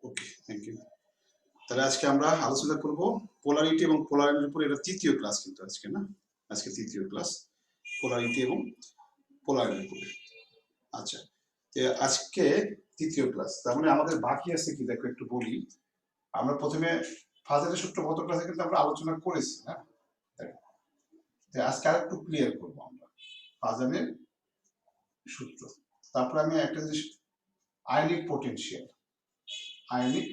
Okay, thank you. তাহলে আজকে আমরা আলোচনা করব পোলারিটি এবং পোলারাইনের উপর। এটা তৃতীয় ক্লাস কিন্তু আজকে, না? আজকে তৃতীয় ক্লাস পোলারিটি এবং পোলারাইনের উপরে। আচ্ছা, আজকে তৃতীয় ক্লাস, তার মানে আমাদের বাকি আছে কি দেখো একটু বলি। আমরা প্রথমে ফাজারের সূত্র গত ক্লাসে কিন্তু আমরা আলোচনা করেছি, না? আজকে আর একটু ক্লিয়ার করবো আমরা ফাজারের সূত্র। তারপরে আমি একটা জিনিস, ionic potential, ionic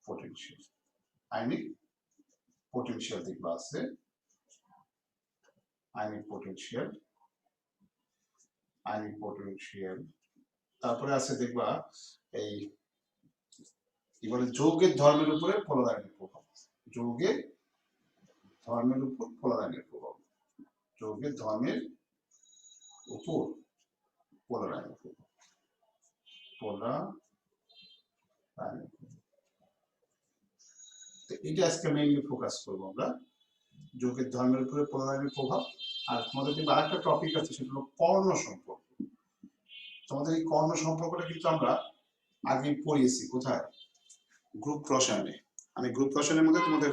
potential, ionic potential দেখবা আছে, আয়নিক পোটেনশিয়াল, আয়নিক পোটেনশিয়াল। তারপরে আছে দেখবা এই কি বলে, যৌগের ধর্মের উপরে পোলারাইনের প্রভাব, যৌগের ধর্মের উপর পোলারাইনের প্রভাব, যৌগের ধর্মের উপর পোলারাইনের প্রভাব, পোলারাইনের প্রভাব। এটা আজকে মেইনলি ফোকাস করবো আমরা, যৌগের ধর্মের উপরে পোলারাইনের প্রভাব। আর তোমাদের কিন্তু আরেকটা টপিক আছে, সেটা হলো কর্ণ সম্পর্ক। তোমাদের এই কর্ণ সম্পর্কটা কিন্তু আমরা আগে পড়িয়েছি কোথায়, গ্রুপ রসায়নে। আমি গ্রুপ রসায়নের মধ্যে তোমাদের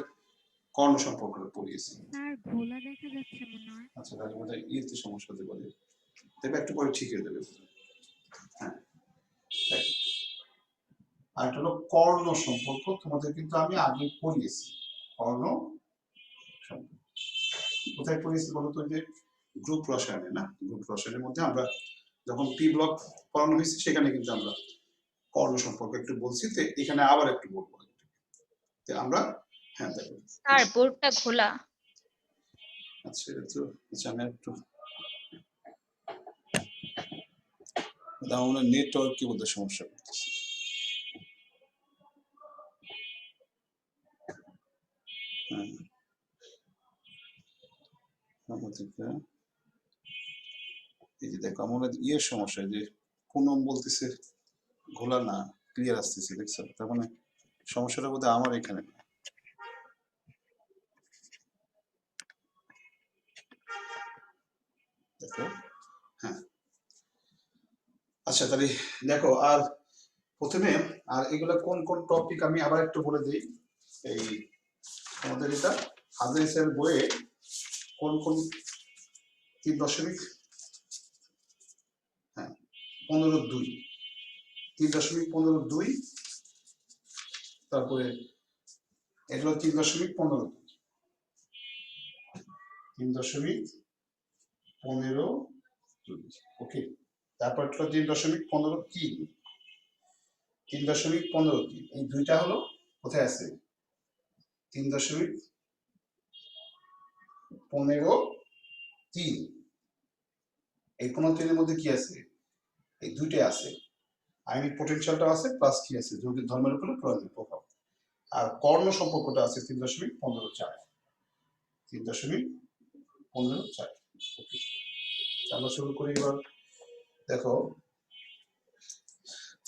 কর্ণ সম্পর্কটা পড়িয়েছি। স্যার ঘোলা দেখা যাচ্ছে মনে হয়। আচ্ছা, তাহলে বোধহয় ইয়েতে সমস্যা হতে পারে, তবে একটু পরে ঠিক হয়ে যাবে। হ্যাঁ, আর এটা হলো কর্ণ সম্পর্ক, তোমাদের কিন্তু আমি আগে পড়িয়েছি কর্ণ সম্পর্ক। কোথায় পড়িয়েছি বলো তো, যে গ্রুপ রসায়নে, না? গ্রুপ রসায়নের মধ্যে আমরা যখন পি ব্লক পড়ানো হয়েছে সেখানে কিন্তু আমরা কর্ণ সম্পর্ক একটু বলছি, তো এখানে আবার একটু বলবো। আমরা হ্যাঁ দেখো স্যার বোর্ডটা ঘোলা। আচ্ছা, এটা তো আচ্ছা, আমি একটু দাঁড়ানো, নেটওয়ার্ক কি বলতে সমস্যা করতেছে। এই যে দেখো আমার ইয়ের সমস্যা, যে পুনম বলতেছে ঘোলা না, ক্লিয়ার আসতেছে, দেখছো? তার মানে সমস্যাটা বোধহয় আমার এখানে। দেখো, হ্যাঁ, আচ্ছা তাহলে দেখো, আর প্রথমে আর এগুলা কোন কোন টপিক আমি আবার একটু বলে দিই। এই আমাদের এটা হাজার বইয়ে কোন কোন 3.15 3.15.2, তারপরে এগুলো 3.15, 3.15, ওকে। তারপর 3.15.3, 3.15.3, এই দুইটা হলো কোথায় আছে, 3.15.3। এই 15.3-এর মধ্যে কি আছে, এই দুইটাই আছে, আয়নিক পোটেনশিয়ালটা আছে, প্লাস কি আছে, যৌগের ধর্মের উপরে পোলারাইনের প্রভাব। আর কর্ণ সম্পর্কটা আছে 3.15.4, 3.15.4। ওকে, আমরা শুরু করি এবার। দেখো,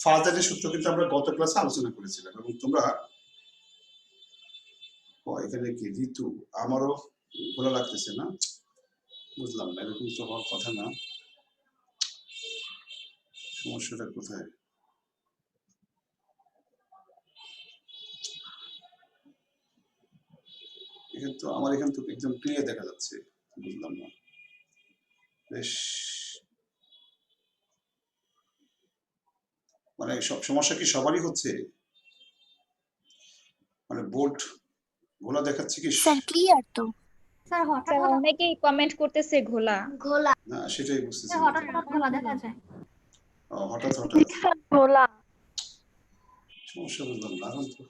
ফারাদানের সূত্র কিন্তু আমরা গত ক্লাসে আলোচনা করেছিলাম, এবং তোমরা এখানে কি ঋতু, আমারও ভালো লাগতেছে না, বুঝলাম না, এরকম তো হওয়ার কথা না। সমস্যাটা কোথায়? এখানে তো আমার এখান থেকে একদম ক্লিয়ার দেখা যাচ্ছে, বুঝলাম না বেশ। মানে সমস্যা কি সবারই হচ্ছে, মানে বোর্ড ঘোলা দেখাচ্ছে কি? স্যার ক্লিয়ার তো স্যার হঠাৎ স্যার অনেকেই কমেন্ট করতেছে ঘোলা। ঘোলা, না সেটাই বুঝতেছি, হঠাৎ হঠাৎ ঘোলা দেখা যায়। হঠাৎ হঠাৎ ঘোলা। সমস্যা বুঝলাম না। এখন তো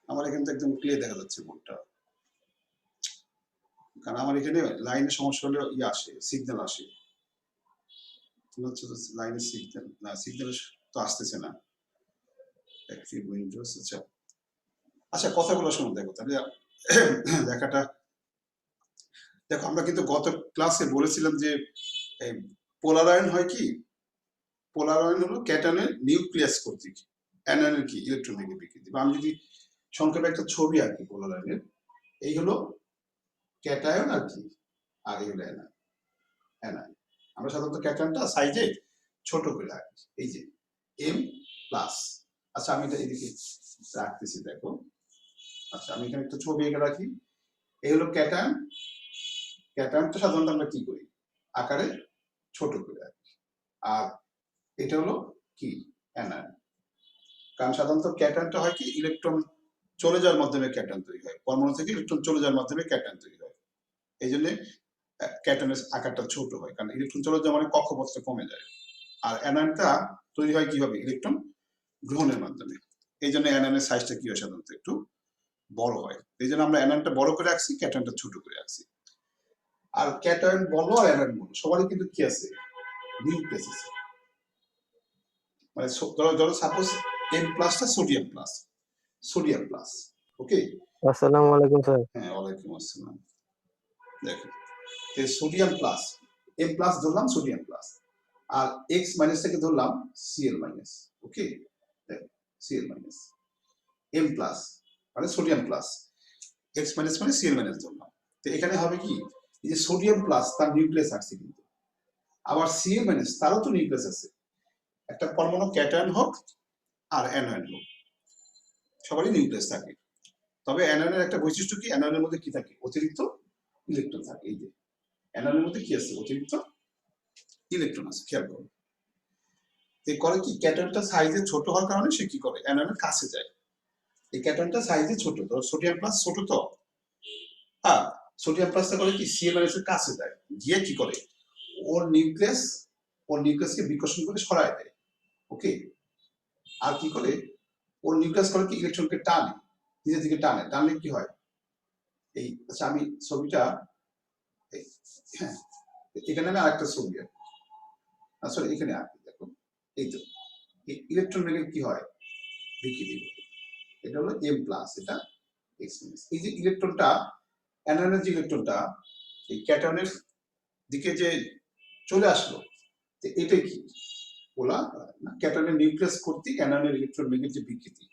আমার এখানে তো একদম ক্লিয়ার দেখা যাচ্ছে বোর্ডটা, কারণ আমার এখানে লাইনের সমস্যা হলে ইয়ে আসে, সিগন্যাল আসে, হচ্ছে লাইনের সিগন্যাল, না সিগন্যাল তো আসতেছে না। অ্যাক্টিভ উইন্ডোজ, আচ্ছা আচ্ছা, কথাগুলো শোনো। দেখো তাহলে লেখাটা দেখো, আমরা কিন্তু গত ক্লাসে বলেছিলাম যে পোলারায়ন হয় কি, পোলারায়ন হলো ক্যাটায়নের নিউক্লিয়াস কর্তৃক অ্যানায়নের কি ইলেকট্রনের বিকৃতি। বা আমি যদি সংক্ষেপে একটা ছবি আঁকি পোলারায়নের, এই হলো ক্যাটায়ন আর কি, আর এই হলো অ্যানায়ন। আমরা সাধারণত ক্যাটায়নটা সাইজে ছোট করে আঁকি, এই যে M+, আচ্ছা আমি এটা এদিকে রাখতেছি, দেখো। আচ্ছা আমি এখানে একটা ছবি এঁকে রাখি। এই হলো ক্যাটায়ন। ক্যাটায়নটা সাধারণত আমরা কি করি, আকারে ছোট করে রাখি। আর এটা হলো কি, অ্যানায়ন। কারণ সাধারণত ক্যাটায়নটা হয় কি, ইলেকট্রন চলে যাওয়ার মাধ্যমে ক্যাটায়ন তৈরি হয়, পরমাণু থেকে ইলেকট্রন চলে যাওয়ার মাধ্যমে ক্যাটায়ন তৈরি হয়। এই জন্য ক্যাটায়নের আকারটা ছোট হয়, কারণ ইলেকট্রন চলে যাওয়া মানে কক্ষপথটা কমে যায়। আর অ্যানায়নটা তৈরি হয় কিভাবে, ইলেকট্রন গ্রহণের মাধ্যমে। এই জন্য অ্যানায়নের সাইজটা কি হয়, সাধারণত একটু বড় হয়। এই জন্য আমরা অ্যানায়নটা বড় করে রাখছি, ক্যাটায়নটা ছোট করে রাখছি। আর ক্যাটায়ন বলো আর অ্যানায়ন বলো, সবারই কিন্তু কি আছে, নিউক্লিয়াস আছে। মানে ধরো সাপোজ এন প্লাসটা sodium plus, sodium plus, okay. আসসালামু আলাইকুম স্যার। হ্যাঁ ওয়ালাইকুম আসসালাম। দেখো সোডিয়াম প্লাস, এম প্লাস ধরলাম সোডিয়াম প্লাস, আর এক্স মাইনাস থেকে ধরলাম CL minus, okay. CL minus, M plus মানে সোডিয়াম প্লাস, এক্স মাইনাস মানে সিএল মাইনাস ধরলাম। তো এখানে হবে কি, এই যে সোডিয়াম প্লাস তার নিউক্লিয়াস আছে কিন্তু, আবার সিএল মাইনাস তারও তো নিউক্লিয়াস আছে। একটা পরমাণু ক্যাটায়ন হোক আর অ্যানায়ন হোক, সবারই নিউক্লিয়াস থাকে। তবে অ্যানায়নের একটা বৈশিষ্ট্য কি, অ্যানায়নের মধ্যে কি থাকে, অতিরিক্ত ইলেকট্রন থাকে। এই যে অ্যানায়নের মধ্যে কি আছে, অতিরিক্ত ইলেকট্রন আছে, খেয়াল করো। এই করে কি, ক্যাটায়নটা সাইজে ছোট হওয়ার কারণে সে কি করে, অ্যানায়নের কাছে যায়। এই ক্যাটায়নটা সাইজে ছোট, ধর সোডিয়াম প্লাস ছোট তো, হ্যাঁ, সোডিয়াম প্লাসটা করে কি, সিএল মাইনাসের কাছে যায়, গিয়ে কি করে, ওর নিউক্লিয়াসকে বিকর্ষণ করে সরায় দেয়, ওকে। আর কি করে, ওর নিউক্লিয়াস করে কি, ইলেকট্রনকে টানে, নিজের দিকে টানে। টানলে কি হয়, এই আচ্ছা আমি ছবিটা, হ্যাঁ এখানে আমি আরেকটা ছবি আঁকি, সরি এখানে আঁকি, দেখো এই তো ইলেকট্রন বেগে কি হয়, বিকৃতি ঘটে। এটা হলো এম প্লাস, এটা এক্স মাইনাস। এই যে ইলেকট্রনটা, অ্যানায়নের যে ইলেকট্রনটা এই ক্যাটায়নের দিকে যে চলে আসলো, তো এটা কি বলা, ক্যাটায়নের নিউক্লিয়াস কর্তৃক অ্যানায়নের ইলেকট্রন বেগের যে বিকৃতি।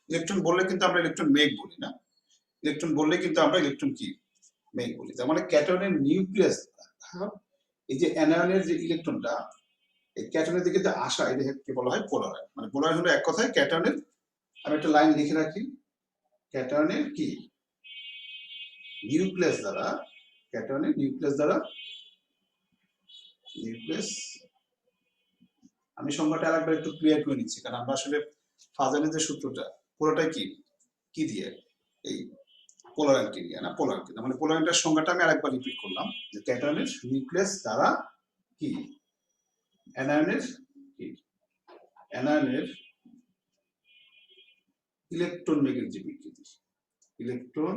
ইলেকট্রন বললে কিন্তু আমরা ইলেকট্রন মেঘ বলি না, ইলেকট্রন বললে কিন্তু আমরা ইলেকট্রন কি, মেঘ বলি। তার মানে ক্যাটায়নের নিউক্লিয়াস, এই যে অ্যানায়নের যে ইলেকট্রনটা এই ক্যাটায়নের দিকে যে আসা, এটাকে বলা হয় পোলারায়ন। মানে পোলারায়ন হলো এক কথায় ক্যাটায়নের, আমি একটা লাইন লিখে রাখি, ক্যাটায়নের কি, নিউক্লিয়াস দ্বারা, ক্যাটায়নের নিউক্লিয়াস দ্বারা, নিউক্লিয়াস, আমি সংজ্ঞাটা আরেকবার একটু ক্লিয়ার করে নিচ্ছি, কারণ আমরা আসলে ফাজানের যে সূত্রটা পুরোটাই কি, কি দিয়ে, এই পোলারাইনকে নিয়ে না, পোলারাইনকে, মানে পোলারাইনটার সংজ্ঞাটা আমি আরেকবার রিপিট করলাম, যে ক্যাটায়নের নিউক্লিয়াস দ্বারা কি, অ্যানায়নের কি, অ্যানায়নের ইলেকট্রন মেঘের যে বিকৃতি, ইলেকট্রন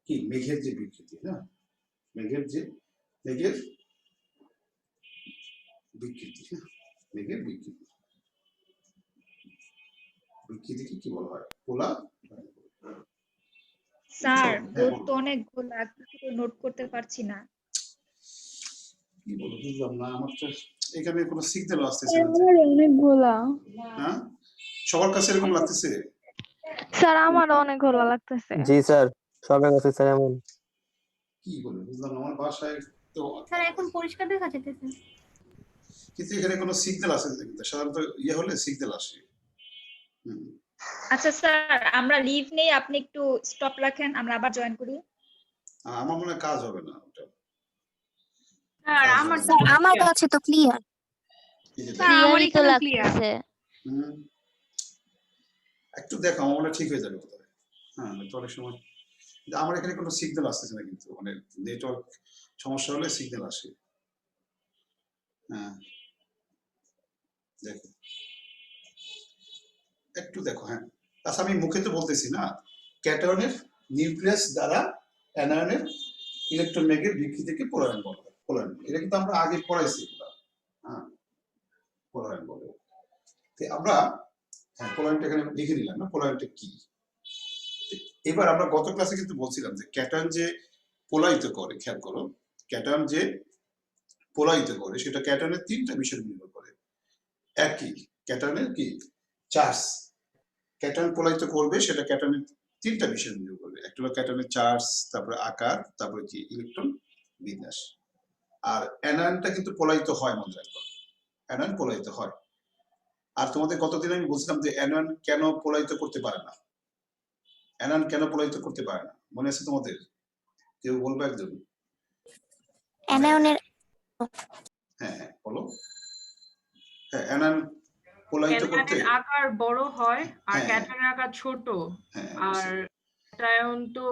কি, মেঘের যে বিকৃতি, না মেঘের বিকৃতি, মেঘের বিকৃতি, বিকৃতিকে কি বলা হয়, পোলা। স্যার হ্যাঁ, বোর্ড বলো। তো অনেক গোলা, কিছু নোট করতে পারছি না। কি বলো, বুঝলাম না, আমার তো এখানে কোনো সিগন্যাল আসতেছে না। আমার অনেকগুলা। হ্যাঁ, সবার কাছে এরকম লাগতেছে। স্যার আমার অনেকগুলা লাগতেছে। জি স্যার, সবার কাছে স্যার এমন। কি বলে বুঝলাম না, আমার বাসায় তো, স্যার এখন পরিষ্কার দেখা যাইতেছে। কিন্তু এখানে কোনো সিগন্যাল আসে না, কিন্তু সাধারণত ইয়ে হলে সিগন্যাল আসে। আচ্ছা স্যার, আমরা লিভ নেই, আপনি একটু স্টপ রাখেন, আমরা আবার জয়েন করি। আমার মনে হয় কাজ হবে না ওটা। স্যার কাজ আমার হবে না। আমার কাছে তো ক্লিয়ার। এই যে স্যার দেখো। আমার ক্লিয়ারই তো এখানেও ক্লিয়ার। লাগতেছে। হুম, একটু দেখো, আমার মনে হয় ঠিক হয়ে যাবে কোথায়। হ্যাঁ তো অনেক সময় কিন্তু আমার এখানে কোনো সিগন্যাল আসতেছে না, কিন্তু মানে নেটওয়ার্ক সমস্যা হলে সিগন্যাল আসে। হ্যাঁ দেখো, একটু দেখো। হ্যাঁ আচ্ছা আমি মুখে তো বলতেছি না, ক্যাটায়নের নিউক্লিয়াস দ্বারা অ্যানায়নের ইলেকট্রন মেঘের বিকৃতিকে পোলারায়ন বলা হয়। পোলারায়ন, এটা কিন্তু আমরা আগে পড়াইছি এগুলা। হ্যাঁ পোলারায়ন বলে। তো আমরা, হ্যাঁ পোলারায়নটা এখানে লিখে নিলাম না, পোলারায়নটা কি। এবার আমরা গত ক্লাসে কিন্তু বলছিলাম যে ক্যাটায়ন যে পোলায়িত করে, খেয়াল করো, ক্যাটায়ন যে পোলায়িত করে সেটা ক্যাটায়নের তিনটা বিষয় নির্ভর করে। একই ক্যাটায়নের কি, চার্জ, ক্যাটায়ন পোলায়িত করবে সেটা ক্যাটায়নের তিনটা বিষয় নির্ভর করবে। একটা হলো ক্যাটায়নের চার্জ, তারপরে আকার, তারপরে কি ইলেকট্রন বিন্যাস। আর অ্যানায়নটা কিন্তু পোলায়িত হয়, মনে রাখবে, অ্যানায়ন পোলায়িত হয়। আর তোমাদের গতদিন আমি বলছিলাম যে অ্যানায়ন কেন পলায়িত করতে পারে না, অ্যানায়ন কেন পলায়িত করতে পারে না, মনে আছে তোমাদের? কেউ বলবে একজন? অ্যানায়নের হ্যাঁ হ্যাঁ বলো। হ্যাঁ, অ্যানায়ন পলায়িত করতে, অ্যানায়নের আকার বড় হয় আর হ্যাঁ, ক্যাটায়নের আকার ছোট। হ্যাঁ আর ক্যাটায়ন তো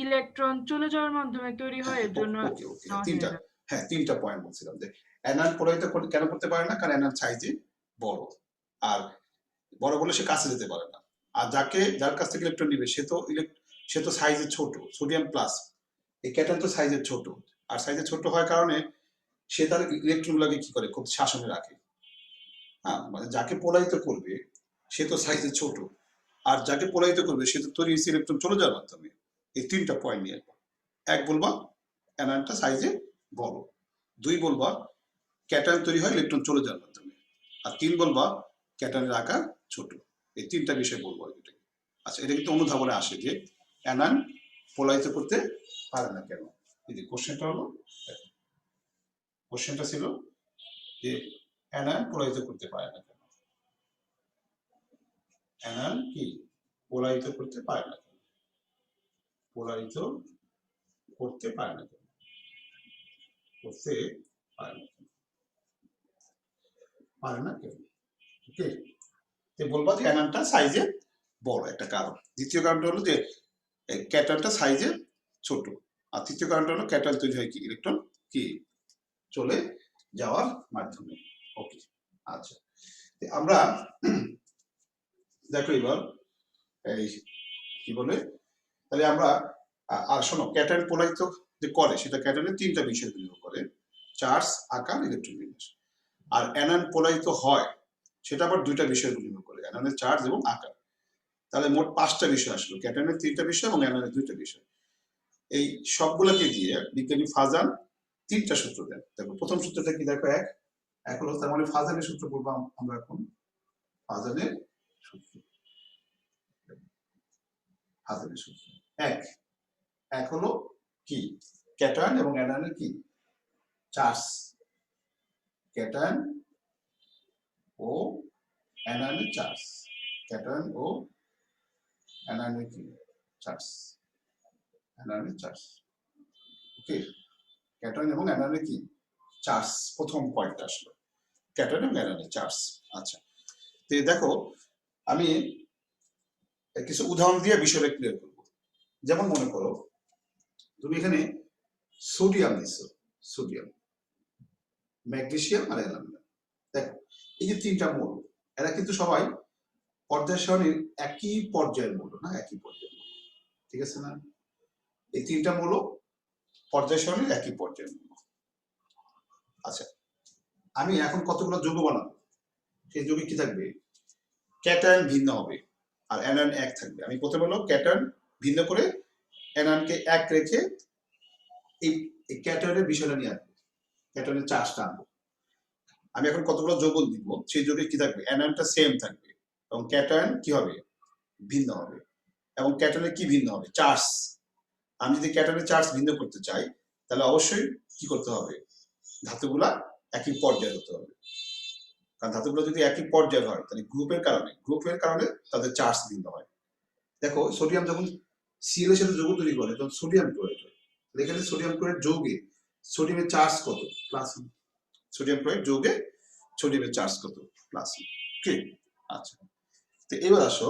ইলেকট্রন চলে যাওয়ার মাধ্যমে তৈরি হয়, এর জন্য ওকে ওকে নেওয়া তিনটা, হয়ে যায়। হ্যাঁ তিনটা পয়েন্ট বলছিলাম যে অ্যানায়ন পলায়িত কেন করতে পারে না, কারণ অ্যানায়ন সাইজে বড়, আর বড় বলে সে কাছে যেতে পারে না। আর যার কাছ থেকে ইলেকট্রন নিবে সে তো সাইজে ছোট, সোডিয়াম প্লাস, এই ক্যাটায়ন তো সাইজে ছোট, আর সাইজে ছোট হওয়ার কারণে সে তার ইলেকট্রন গুলাকে কি করে, খুব শাসনে রাখে। হ্যাঁ, মানে যাকে পলায়িত করবে সে তো সাইজে ছোট, আর যাকে পলায়িত করবে সে তো তৈরি হয়েছে ইলেকট্রন চলে যাওয়ার মাধ্যমে। এই তিনটা পয়েন্ট নিয়ে এক বলবা অ্যানায়নটা সাইজে বড়, দুই বলবা ক্যাটায়ন তৈরি হয় ইলেকট্রন চলে যাওয়ার মাধ্যমে, আর তিন বলবা ক্যাটায়নের আকার ছোট। এই তিনটা বিষয় বলবো এটা। আচ্ছা, এটা কিন্তু অনুধাবনে আসে যে অ্যানায়ন পলায়িত করতে পারে না কেন। এই যে কোশ্চেনটা হলো, কোশ্চেনটা ছিল যে অ্যানায়ন পলায়িত করতে পারে না কেন, অ্যানায়ন কি পলায়িত করতে পারে না কেন, পলায়িত করতে পারে না কেন, করতে পারে না কেন, পারে না কেন। ওকে, বলবো যে অ্যানায়নটা সাইজে বড় একটা কারণ। দ্বিতীয় কারণটা হলো যে ক্যাটায়নটা সাইজে ছোট, আর তৃতীয় কারণটা হলো ক্যাটায়ন তৈরি হয় কি ইলেকট্রন কি চলে যাওয়ার মাধ্যমে। ওকে, আচ্ছা আমরা দেখো এবার এই কি বলে, তাহলে আমরা আর শোনো, ক্যাটায়ন পলায়িত যে করে সেটা ক্যাটায়নের তিনটা বিষয় নির্ভর করে, চার্জ, আকার, ইলেকট্রন বিন্যাস। আর অ্যানায়ন পলায়িত হয় সেটা আবার দুইটা বিষয় নির্ভর করে, অ্যানায়নের চার্জ এবং আকার। তাহলে মোট পাঁচটা বিষয় আসলো, ক্যাটায়নের তিনটা বিষয় এবং অ্যানায়নের দুইটা বিষয়। এই সবগুলোকে দিয়ে বিজ্ঞানী ফাজান তিনটা সূত্র দেন। দেখো প্রথম সূত্রটা কি, দেখো এক হলো, তার মানে ফাজানের সূত্র বলবো আমরা এখন, ফাজানের সূত্র, ফাজানের সূত্র এক হলো কি, ক্যাটায়ন এবং অ্যানায়নের কি চার্জ, ক্যাটায়ন ও অ্যানায়নের চার্জ, ক্যাটায়ন ও অ্যানায়নের কি চার্জ, অ্যানায়নের চার্জ। ওকে, ক্যাটায়ন এবং অ্যানায়নের কি চার্জ, প্রথম পয়েন্ট আসলো ক্যাটায়ন এবং অ্যানায়নের চার্জ। আচ্ছা, তো দেখো আমি কিছু উদাহরণ দিয়ে বিষয়টা ক্লিয়ার করবো। যেমন মনে করো তুমি এখানে সোডিয়াম দিছো, সোডিয়াম, ম্যাগনেসিয়াম আর অ্যালুমিনিয়াম। দেখো এই যে তিনটা মৌল, এরা কিন্তু সবাই পর্যায় সারণীর একই পর্যায়ের মৌল না, একই পর্যায়ের মৌল, ঠিক আছে না? এই তিনটা মৌল পর্যায় সারণীর একই পর্যায়ের মৌল। আচ্ছা, আমি এখন কতগুলো যৌগ বানাবো, সেই যৌগে কি থাকবে, ক্যাটায়ন ভিন্ন হবে আর অ্যানায়ন এক থাকবে। আমি প্রথমে হলো ক্যাটায়ন ভিন্ন করে অ্যানায়নকে এক রেখে এই ক্যাটায়নের বিষয়টা নিয়ে আসবো, ক্যাটায়নের চার্জটা আনবো। আমি এখন কতগুলো যৌগ দিব, সেই যৌগে কি থাকবে, অ্যানায়নটা সেম থাকবে এবং ক্যাটায়ন কি হবে, ভিন্ন হবে। এবং ক্যাটায়নের কি ভিন্ন হবে, চার্জ। আমি যদি ক্যাটায়নের চার্জ ভিন্ন করতে চাই তাহলে অবশ্যই কি করতে হবে, ধাতুগুলা একই পর্যায়ে হতে হবে। কারণ ধাতুগুলো যদি একই পর্যায়ের হয় তাহলে গ্রুপের কারণে তাদের চার্জ ভিন্ন হয়। দেখো সোডিয়াম যখন সিএল এর সাথে যৌগ তৈরি করে তখন সোডিয়াম ক্লোরাইড হয়। এখানে সোডিয়াম ক্লোরাইড যৌগে সোডিয়ামের চার্জ কত, প্লাস। সোডিয়াম ক্লোরাইড যৌগে সোডিয়ামের চার্জ কত, প্লাস। ওকে, আচ্ছা তো এবার আসো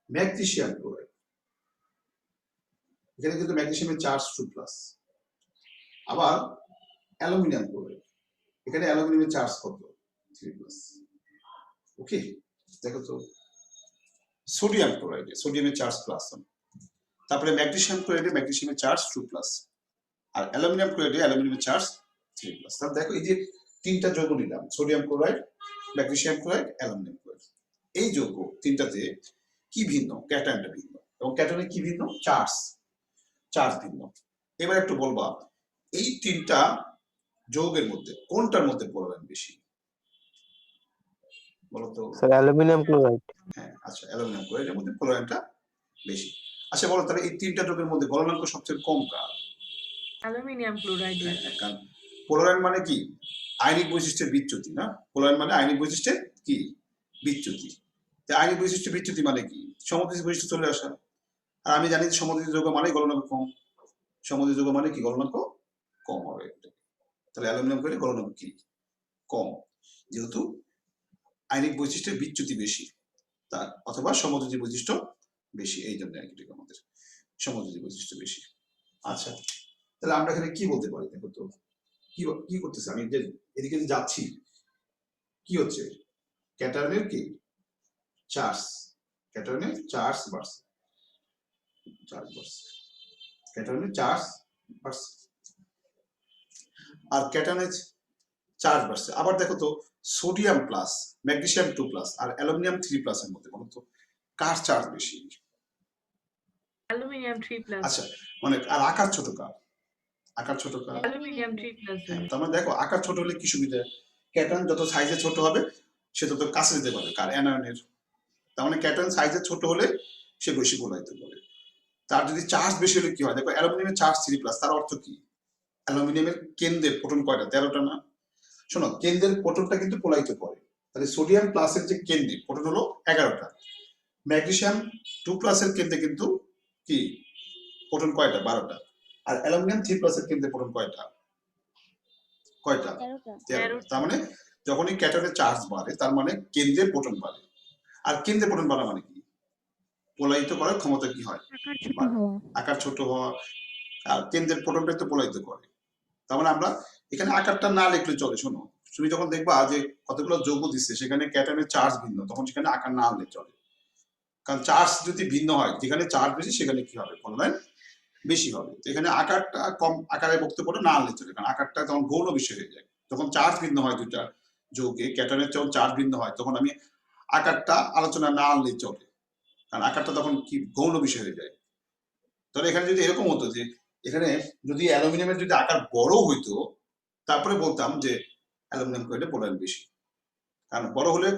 ম্যাগনেসিয়াম ক্লোরাইড, এখানে কিন্তু ম্যাগনেসিয়ামের চার্জ 2+। আবার অ্যালুমিনিয়াম ক্লোরাইড, এখানে অ্যালুমিনিয়ামের চার্জ কত, 3+। ওকে, দেখো তো সোডিয়াম ক্লোরাইডে সোডিয়ামের চার্জ প্লাস, তারপরে ম্যাগনেসিয়াম ক্লোরাইডে ম্যাগনেসিয়ামের চার্জ 2+, আর অ্যালুমিনিয়াম ক্লোরাইডে অ্যালুমিনিয়ামের চার্জ 3+। তাহলে দেখো এই যে তিনটা যৌগ নিলাম, sodium chloride, magnesium chloride, aluminium chloride, এই যৌগ তিনটাতে কি ভিন্ন, ক্যাটায়নটা ভিন্ন, এবং ক্যাটায়নের কি ভিন্ন, চার্জ ভিন্ন। এবার একটু বলবা এই তিনটা যৌগের মধ্যে কোনটার মধ্যে পোলারাইন বেশি, বলতো? Sir aluminium chloride. হ্যাঁ, আচ্ছা অ্যালুমিনিয়াম ক্লোরাইডের মধ্যে পোলারাইনটা বেশি। আচ্ছা বলো তাহলে এই তিনটা যৌগের মধ্যে গলনাঙ্ক সবচেয়ে কম কার? Aluminium chloride. কারণ পোলারাইন মানে কি, আয়নিক বৈশিষ্ট্যের বিচ্যুতি না, পোলারাইন মানে আয়নিক বৈশিষ্ট্যের কি বিচ্যুতি। আইনিক বৈশিষ্ট্য বিচ্যুতি মানে কি? সমযোজী বৈশিষ্ট্য চলে আসা। আর আমি জানি সমযোজী যৌগ মানে গলনাঙ্ক কম। সমযোজী যৌগ মানে কি? গলনাঙ্ক কম হবে। তাহলে অ্যালুমিনিয়াম ক্লোরাইডে গলনাঙ্ক কি? কম, যেহেতু আইনিক বৈশিষ্ট্যের বিচ্যুতি বেশি তার, অথবা সমযোজী বৈশিষ্ট্য বেশি, এই জন্য আর কি আমাদের সমযোজী বৈশিষ্ট্য বেশি। আচ্ছা, তাহলে আমরা এখানে কি বলতে পারি? দেখো তো কি করতেছে, আমি যে এদিকে যে যাচ্ছি কি হচ্ছে, ক্যাটায়নের কি চার্জ, ক্যাটায়নের চার্জ বাড়ছে, ক্যাটায়নের চার্জ বাড়ছে আর ক্যাটায়নের চার্জ বাড়ছে। আবার দেখো তো সোডিয়াম প্লাস, ম্যাগনেসিয়াম 2 প্লাস আর অ্যালুমিনিয়াম 3 প্লাস এর মধ্যে বলো তো কার চার্জ বেশি? অ্যালুমিনিয়াম 3+। আচ্ছা, মানে আর আকার ছোট কার? আকার ছোট কার? অ্যালুমিনিয়াম 3+। তার মানে দেখো আকার ছোট হলে কি সুবিধা, ক্যাটায়ন যত সাইজে ছোট হবে সে তত কাছে যেতে পারবে কার? অ্যানায়নের। তার মানে ক্যাটায়ন সাইজে ছোট হলে সে বেশি প্রবাহিত করে। তার যদি চার্জ বেশি হলে কি হয়, দেখো অ্যালুমিনিয়ামের চার্জ 3 প্লাস, তার অর্থ কি? অ্যালুমিনিয়ামের কেন্দ্রের প্রোটন কয়টা? 13টা না? শোনো, কেন্দ্রের প্রোটনটা কিন্তু প্রবাহিত করে, তাহলে সোডিয়াম প্লাসের যে কেন্দ্রে প্রোটন হলো 11টা, ম্যাগনেসিয়াম 2 প্লাসের কেন্দ্রে কিন্তু কি প্রোটন কয়টা? 12টা। আর অ্যালুমিনিয়াম 3 প্লাসের কেন্দ্রে প্রোটন কয়টা? 13টা। তার মানে যখনই ক্যাটায়নের চার্জ বাড়ে তার মানে কেন্দ্রের প্রোটন বাড়ে। আর কেন্দ্রের প্রোটন বাড়া মানে কি? প্রবাহিত করার ক্ষমতা কি হয়? আকার ছোট হওয়া। আর কেন্দ্রের প্রোটনটা তো প্রবাহিত করে। তার মানে আমরা এখানে আকারটা না লিখলে চলে। শোনো, তুমি যখন দেখবা যে কতগুলো যৌগ দিচ্ছে সেখানে ক্যাটায়নের চার্জ ভিন্ন, তখন সেখানে আকার না আনলে চলে। কারণ চার্জ যদি ভিন্ন হয়, যেখানে চার্জ বেশি সেখানে কি হবে? ফলনায়ন বেশি হবে। তো এখানে আকারটা কম আকারে বক্তব্য না আনলে চলে, কারণ আকারটা তখন গৌণ বিষয় হয়ে যায়। যখন চার্জ ভিন্ন হয় দুইটা যৌগে, ক্যাটায়নের যখন চার্জ ভিন্ন হয় তখন আমি আকারটা আলোচনা না আনলেই চলে, কারণ আকারটা তখন কি গৌণ বিষয় হয়ে যায়। তাহলে এখানে যদি এরকম হতো যে এখানে যদি অ্যালুমিনিয়ামের যদি আকার বড় হইতো তারপরে বলতাম যে অ্যালুমিনিয়াম ক্লোরাইডে পোলারাইন বেশি। কারণ বড় হলে,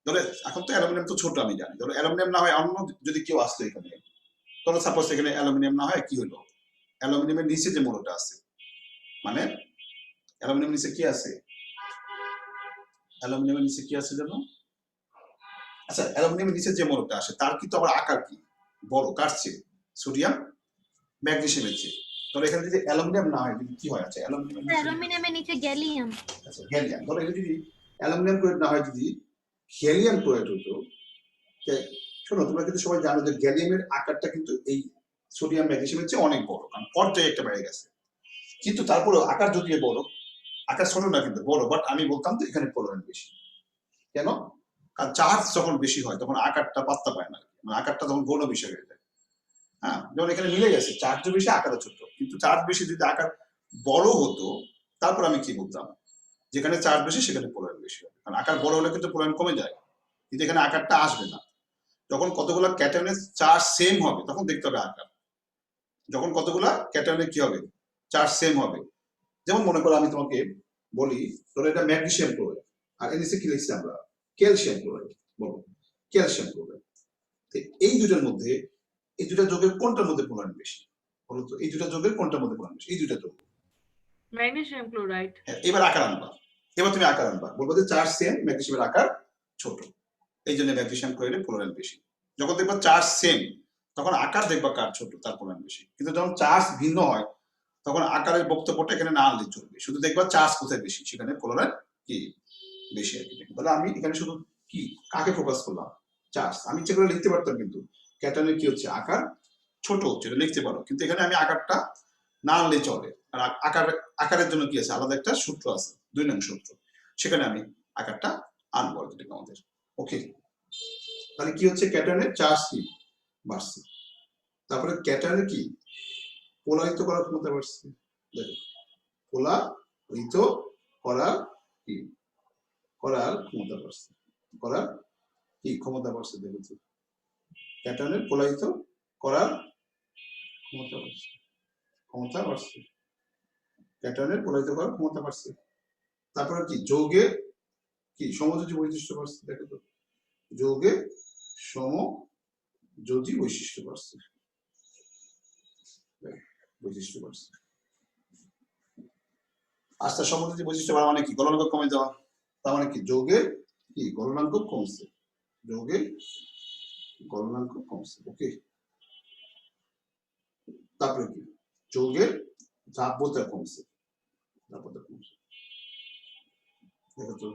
ধরো এখন তো অ্যালুমিনিয়াম তো ছোট আমি জানি, ধরো অ্যালুমিনিয়াম না হয় অন্য যদি কেউ আসতো এখানে, ধরো সাপোজ এখানে অ্যালুমিনিয়াম না হয় কি হলো, অ্যালুমিনিয়ামের নিচে যে মৌলটা আছে, মানে অ্যালুমিনিয়ামের নিচে কি আছে? অ্যালুমিনিয়ামের নিচে কি আছে জানো? আচ্ছা, অ্যালুমিনিয়ামের নিচে যে মৌলটা আসে তার কিন্তু আবার আকার কি বড় কার চেয়ে? সোডিয়াম ম্যাগনেসিয়ামের চেয়ে। তাহলে এখানে যদি অ্যালুমিনিয়াম না হয় কি হয়? আচ্ছা, অ্যালুমিনিয়ামের নিচে গ্যালিয়াম। আচ্ছা, গ্যালিয়াম। ধরো এটা যদি অ্যালুমিনিয়াম ক্লোরাইড না হয়, যদি গ্যালিয়াম ক্লোরাইড হতো। শোনো, তোমরা কিন্তু সবাই জানো যে গ্যালিয়ামের আকারটা কিন্তু এই সোডিয়াম ম্যাগনেসিয়ামের চেয়ে অনেক বড়, কারণ পর্যায়ে একটা বেড়ে গেছে। কিন্তু তারপরেও আকার যদি বড়, আকার ছোট না কিন্তু বড়, বাট আমি বলতাম তো এখানে পোলারাইন বেশি। কেন? কারণ চার্জ যখন বেশি হয় তখন আকারটা পাত্তা পায় না, মানে আকারটা তখন গৌণ বিষয় হয়ে যায়। হ্যাঁ, যেমন এখানে মিলে গেছে, চার্জ বেশি আকারও ছোট, কিন্তু চার্জ বেশি যদি আকার বড় হতো তারপর আমি কি বলতাম? যেখানে চার্জ বেশি সেখানে পোলারাইন বেশি হবে, কারণ আকার বড় হলে কিন্তু পোলারাইন কমে যায়, কিন্তু এখানে আকারটা আসবে না। যখন কতগুলো ক্যাটায়নের চার্জ সেম হবে তখন দেখতে হবে আকার। যখন কতগুলা ক্যাটায়নের কি হবে? চার্জ সেম হবে। যেমন মনে করো আমি তোমাকে বলি, ধরো এটা ম্যাগনেসিয়াম ক্লোরাইড আর এর নিচে কি লিখছি আমরা? Calcium chloride. বলো, ক্যালসিয়াম ক্লোরাইড। এই দুটার মধ্যে, এই দুটা যৌগের কোনটার মধ্যে পোলারাইন বেশি? বলো তো, এই দুটা যৌগের কোনটার মধ্যে পোলারাইন বেশি? এই দুটা যৌগ। Magnesium chloride. এবার আকার আনবা, এবার তুমি আকার আনবা, বলবো যে চার্জ সেম, ম্যাগনেসিয়ামের আকার ছোট, এই জন্য ম্যাগনেসিয়াম ক্লোরাইডে পোলারাইন বেশি। যখন দেখবা চার্জ সেম তখন আকার দেখবা কার ছোট, তার পোলারাইন বেশি। কিন্তু যখন চার্জ ভিন্ন হয় তখন আকারের বক্তব্যটা এখানে না আনলে চলবে, শুধু দেখবা চার্জ কোথায় বেশি সেখানে পোলারাইন কি বেশি আর কি। তাহলে আমি এখানে শুধু কি কাকে ফোকাস করলাম? চার্জ। আমি ইচ্ছে করে লিখতে পারতাম কিন্তু ক্যাটায়নের কি হচ্ছে? আকার ছোট হচ্ছে, এটা লিখতে পারো, কিন্তু এখানে আমি আকারটা না আনলে চলে। আর আকারের জন্য কি আছে? আলাদা একটা সূত্র আছে, 2 নং সূত্র, সেখানে আমি আকারটা আনবো আর কি আমাদের। ওকে, তাহলে কি হচ্ছে? ক্যাটায়নের চার্জ কি বাড়ছে, তারপরে ক্যাটায়নের কি পোলারিত করার ক্ষমতা বাড়ছে। দেখো, পোলারিত করার কি করার ক্ষমতা বাড়ছে, করার কি ক্ষমতা বাড়ছে। দেখেছি ক্যাটায়নের পোলারিত করার ক্ষমতা বাড়ছে, ক্ষমতা বাড়ছে, ক্যাটায়নের পোলারিত করার ক্ষমতা বাড়ছে। তারপরে কি যৌগের কি সমযোজী বৈশিষ্ট্য বাড়ছে। দেখো তো, যৌগের সমযোজী বৈশিষ্ট্য বাড়ছে, বৈশিষ্ট্য বাড়ছে। আচ্ছা, সমযোজী বৈশিষ্ট্য বাড়া মানে কি? গলনাঙ্ক কমে যাওয়া। তার মানে কি যৌগের কি কি গলনাঙ্ক কমছে, যৌগের গলনাঙ্ক কমছে। ওকে, তারপরে কি যৌগের দ্রাব্যতা কমছে, দ্রাব্যতা কমছে। দেখো তো,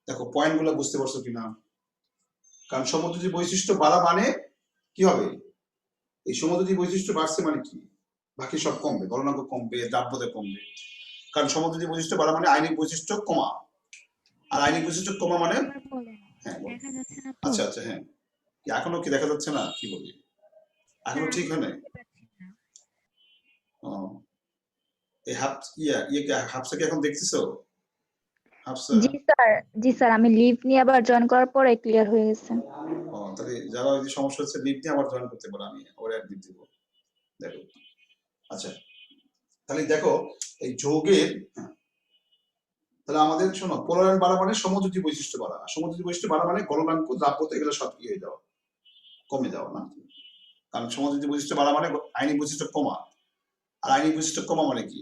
দেখো পয়েন্ট গুলো বুঝতে পারছো কিনা? কারণ সমুদ্রী বৈশিষ্ট্য বাড়া মানে কি হবে, এই সমুদ্রী বৈশিষ্ট্য বাড়ছে মানে কি, বাকি সব কমবে, গলনাঙ্ক কমবে, দ্রাব্যতা কমবে। কারণ সমুদ্রী বৈশিষ্ট্য বাড়া মানে আইনিক বৈশিষ্ট্য কমা, আর আইনিক বৈশিষ্ট্য কমা মানে হ্যাঁ বলো। দেখা যাচ্ছে না তো। আচ্ছা আচ্ছা, হ্যাঁ এখনো কি দেখা যাচ্ছে না, কি বলি এখনো ঠিক হয় নাই? ও, এই হাফসা কি এখন দেখতেছো? হাফসা, জি স্যার আমি লিভ নিয়ে আবার জয়েন করার পরে ক্লিয়ার হয়ে গেছে। ও তাহলে যারা ওই যে সমস্যা হচ্ছে লিভ নিয়ে আবার জয়েন করতে পারো, আমি আবার অ্যাড দিয়ে দিব। দেখো আচ্ছা, তাহলে দেখো এই যৌগের তাহলে আমাদের শোনো, পোলারায়ন বাড়া মানে সমযোজী বৈশিষ্ট্য বাড়া, সমযোজী বৈশিষ্ট্য বাড়া মানে গলনাঙ্ক, দ্রাব্যতা এগুলো সব কি হয়ে যাওয়া, কমে যাওয়া না। কারণ সমযোজী বৈশিষ্ট্য বাড়া মানে আইনিক বৈশিষ্ট্য কমা, আর আইনিক বৈশিষ্ট্য কমা মানে কি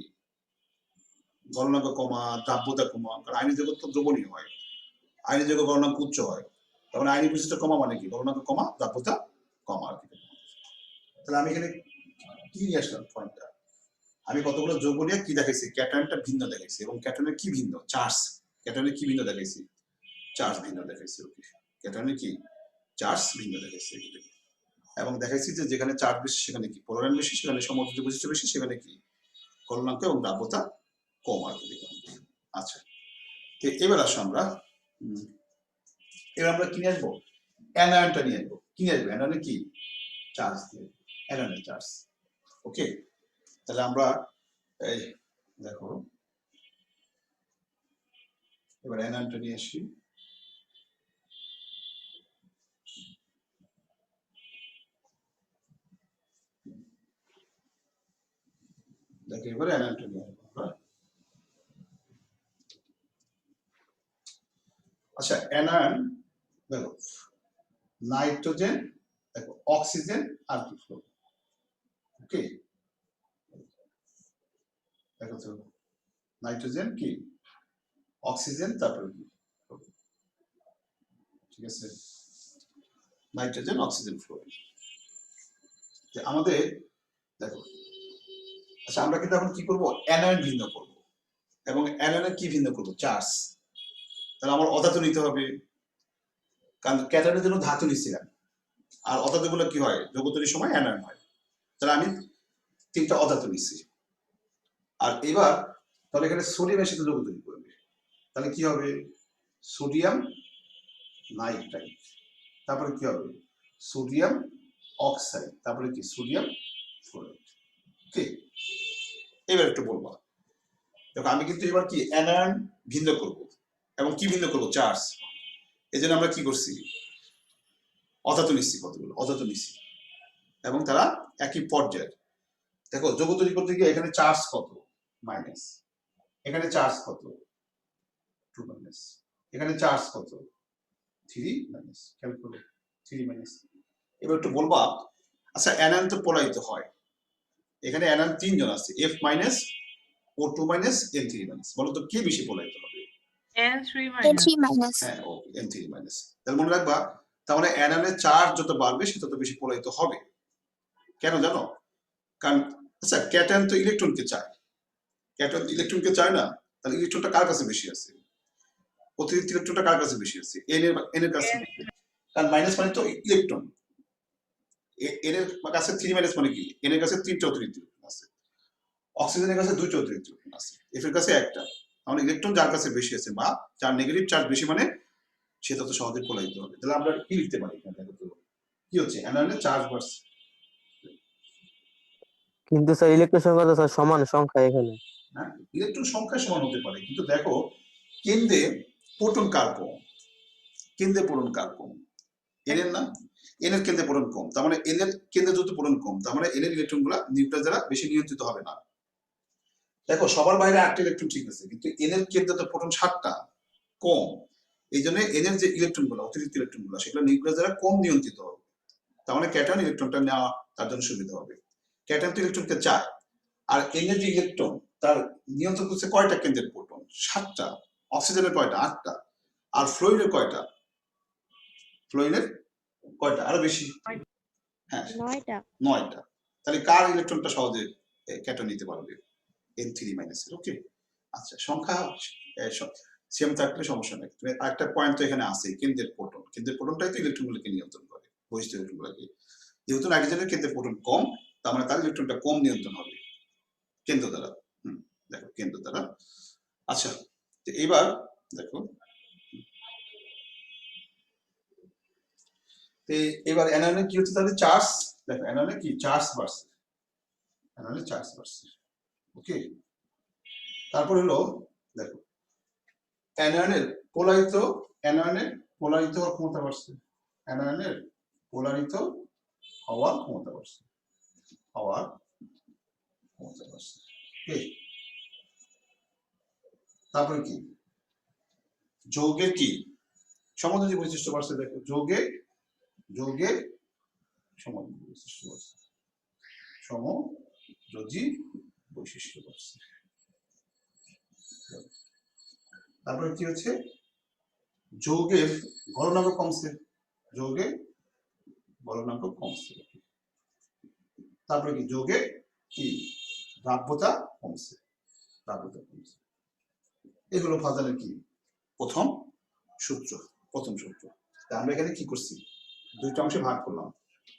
গলনাঙ্ক কমা, দ্রাব্যতা কমা। কারণ আইনি জগৎ তো দ্রবণীয় হয়, আইনি জগৎ গলনাঙ্ক উচ্চ হয়, তখন আইনি বৈশিষ্ট্য কমা মানে কি গলনাঙ্ক কমা, দ্রাব্যতা কমা আর কি। তাহলে আমি এখানে কি নিয়ে আসলাম পয়েন্টটা, আমি কতগুলো যৌগ নিয়ে কি দেখাইছি, ক্যাটায়নটা ভিন্ন দেখাইছি, এবং ক্যাটায়নের কি ভিন্ন, চার্জ, ক্যাটায়নের কি ভিন্ন দেখাইছি, চার্জ ভিন্ন দেখাইছি। ওকে, ক্যাটায়নের কি চার্জ ভিন্ন দেখাইছি, এবং দেখাইছি যে যেখানে চার্জ বেশি সেখানে কি পোলারায়ন বেশি, সেখানে সমযোজী বৈশিষ্ট্য বেশি, সেখানে কি গলনাঙ্ক এবং দ্রাব্যতা কম আর কি দেখলাম। আচ্ছা, তো এবার আসো আমরা এবার আমরা কি নিয়ে আসবো, অ্যানায়নটা নিয়ে আসবো। কি নিয়ে আসবো, অ্যানায়নে কি চার্জ দিয়ে, অ্যানায়নের চার্জ। ওকে, তাহলে আমরা এই দেখো এবার অ্যানায়নটা নিয়ে আসি। দেখো এবারে অ্যানায়নটা নিয়ে আসবো আমরা। আচ্ছা, অ্যানায়ন দেখো নাইট্রোজেন, দেখো অক্সিজেন আর কি ফ্লো। ওকে, দেখো তো নাইট্রোজেন কি অক্সিজেন, তারপরে কি, ঠিক আছে, নাইট্রোজেন অক্সিজেন ফ্লো আমাদের। দেখো আচ্ছা, আমরা কিন্তু এখন কি করবো, অ্যানায়ন ভিন্ন করব, এবং অ্যানায়নের কি ভিন্ন করব, চার্জ। তাহলে আমার অধাতু নিতে হবে, কারণ ক্যাটায়নের জন্য ধাতু নিচ্ছিলাম, আর অধাতু গুলো কি হয় যৌগ তৈরির সময় অ্যানায়ন হয়। তাহলে আমি 3টা অধাতু নিচ্ছি। আর এবার তাহলে এখানে সোডিয়ামের সাথে যৌগ তৈরি করবে, তাহলে কি হবে সোডিয়াম নাইট্রাইট, তারপরে কি হবে সোডিয়াম অক্সাইড, তারপরে কি সোডিয়াম ফ্লোরাইড। ওকে, এবার একটু বলবো, দেখো আমি কিন্তু এবার কি অ্যানায়ন ভিন্ন করব, এবং কি ভিন্ন করব, চার্জ। এই জন্য আমরা কি করছি, অধাতু নিচ্ছি, কতগুলো অধাতু নিচ্ছি, এবং তারা একই পর্যায়ের। দেখো যৌগ তৈরি করতে গিয়ে এখানে চার্জ কত, মাইনাস, এখানে চার্জ কত 2 মাইনাস, এখানে চার্জ কত 3 মাইনাস, খেয়াল করো 3 মাইনাস। এবার একটু বলবা, আচ্ছা অ্যানায়ন তো পলায়িত হয়, এখানে অ্যানায়ন 3 জন আছে, F minus, O2 minus, N3 minus, বলো তো কে বেশি পলায়িত হবে? N3 minus. হ্যাঁ, ও N3 মাইনাস। তাহলে মনে রাখবা, তার মানে অ্যানায়নের চার্জ যত বাড়বে সে তত বেশি পলায়িত হবে। কেন জানো? কারণ আচ্ছা ক্যাটায়ন তো ইলেকট্রনকে চায়, ক্যাটায়ন ইলেকট্রনকে চায় না, তাহলে ইলেকট্রনটা কার কাছে বেশি আছে, অতিরিক্ত ইলেকট্রনটা কার কাছে বেশি আছে, এন এর কাছে। কারণ মাইনাস মানে তো ইলেকট্রন, এন এর কাছে 3 মাইনাস মানে কি, এন এর কাছে 3টা অতিরিক্ত ইলেকট্রন আছে, অক্সিজেনের কাছে 2টা অতিরিক্ত ইলেকট্রন আছে, এফ এর কাছে 1টা। তাহলে ইলেকট্রন যার কাছে বেশি আছে বা যার নেগেটিভ চার্জ বেশি মানে সে তত সহজে পলায়িত হবে। তাহলে আমরা কি লিখতে পারি এখানে, দেখো তো কি হচ্ছে, অ্যানায়নের চার্জ বাড়ছে। কিন্তু স্যার ইলেকট্রন সংখ্যা তো স্যার সমান সংখ্যা এখানে। হ্যাঁ, ইলেকট্রন সংখ্যা সমান হতে পারে, কিন্তু দেখো কেন্দ্রে প্রোটন কার কম, কেন্দ্রে প্রোটন কার কম, এন এর না, এন এর কেন্দ্রে প্রোটন কম, তার মানে এন এর কেন্দ্রে যত প্রোটন কম, তার মানে এন এর ইলেকট্রন গুলা নিউক্লিয়াস দ্বারা বেশি নিয়ন্ত্রিত হবে না। দেখো সবার বাইরে 8টা ইলেকট্রন ঠিক আছে, কিন্তু এন এর কেন্দ্রে তো প্রোটন 7টা কম, এই জন্য এন এর যে ইলেকট্রন গুলো অতিরিক্ত ইলেকট্রন গুলো সেগুলো নিউক্লিয়াস দ্বারা কম নিয়ন্ত্রিত হবে, তার মানে ক্যাটায়ন ইলেকট্রনটা নেওয়া তার জন্য সুবিধা হবে। ক্যাটায়ন তো ইলেকট্রনকে চায়, আর এন এর যে ইলেকট্রন তার নিয়ন্ত্রণ করছে কয়টা কেন্দ্রের প্রোটন, 7টা, অক্সিজেনের কয়টা, 8টা, আর ফ্লোরিনের কয়টা? ফ্লোরিনের কয়টা? আরো বেশি। হ্যাঁ 9টা। 9টা। তাহলে কার ইলেকট্রনটা সহজে ক্যাটন নিতে পারবে? N3 মাইনাসের। ওকে, আচ্ছা সংখ্যা সেম থাকলে সমস্যা নেই। তুমি আরেকটা পয়েন্ট তো এখানে আছে, কেন্দ্রের প্রোটন। কেন্দ্রের প্রোটনটাই তো ইলেকট্রনগুলোকে নিয়ন্ত্রণ করে, বহিষ্ঠ ইলেকট্রনগুলোকে। যেহেতু নাইট্রোজেনের কেন্দ্রের প্রোটন কম, তার মানে তার ইলেকট্রনটা কম নিয়ন্ত্রণ হবে কেন্দ্র দ্বারা। দেখো কেন্দ্র দ্বারা। আচ্ছা এবার দেখো, এবার অ্যানায়নে কি হচ্ছে তাহলে? চার্জ। দেখো অ্যানায়নে কি চার্জ বাড়ছে, অ্যানায়নে চার্জ বাড়ছে। ওকে, তারপর হলো দেখো অ্যানায়নের পোলারিত, অ্যানায়নের পোলারিত হওয়ার ক্ষমতা বাড়ছে, অ্যানায়নের পোলারিত হওয়ার ক্ষমতা বাড়ছে, হওয়ার ক্ষমতা বাড়ছে। ওকে, তারপরে কি যৌগের কি সমযোজী বৈশিষ্ট্য বাড়ছে। দেখো যৌগের সমযোজী বৈশিষ্ট্য বাড়ছে, সমযোজী বৈশিষ্ট্য বাড়ছে। তারপরে কি হচ্ছে? যৌগের গলনাঙ্ক কমছে, যৌগের গলনাঙ্ক কমছে। তারপরে কি যৌগের কি দ্রাব্যতা কমছে, দ্রাব্যতা কমছে। এগুলো ফাজালের কি প্রথম সূত্র, প্রথম সূত্র। আমরা এখানে কি করছি? দুইটা অংশে ভাগ করলাম।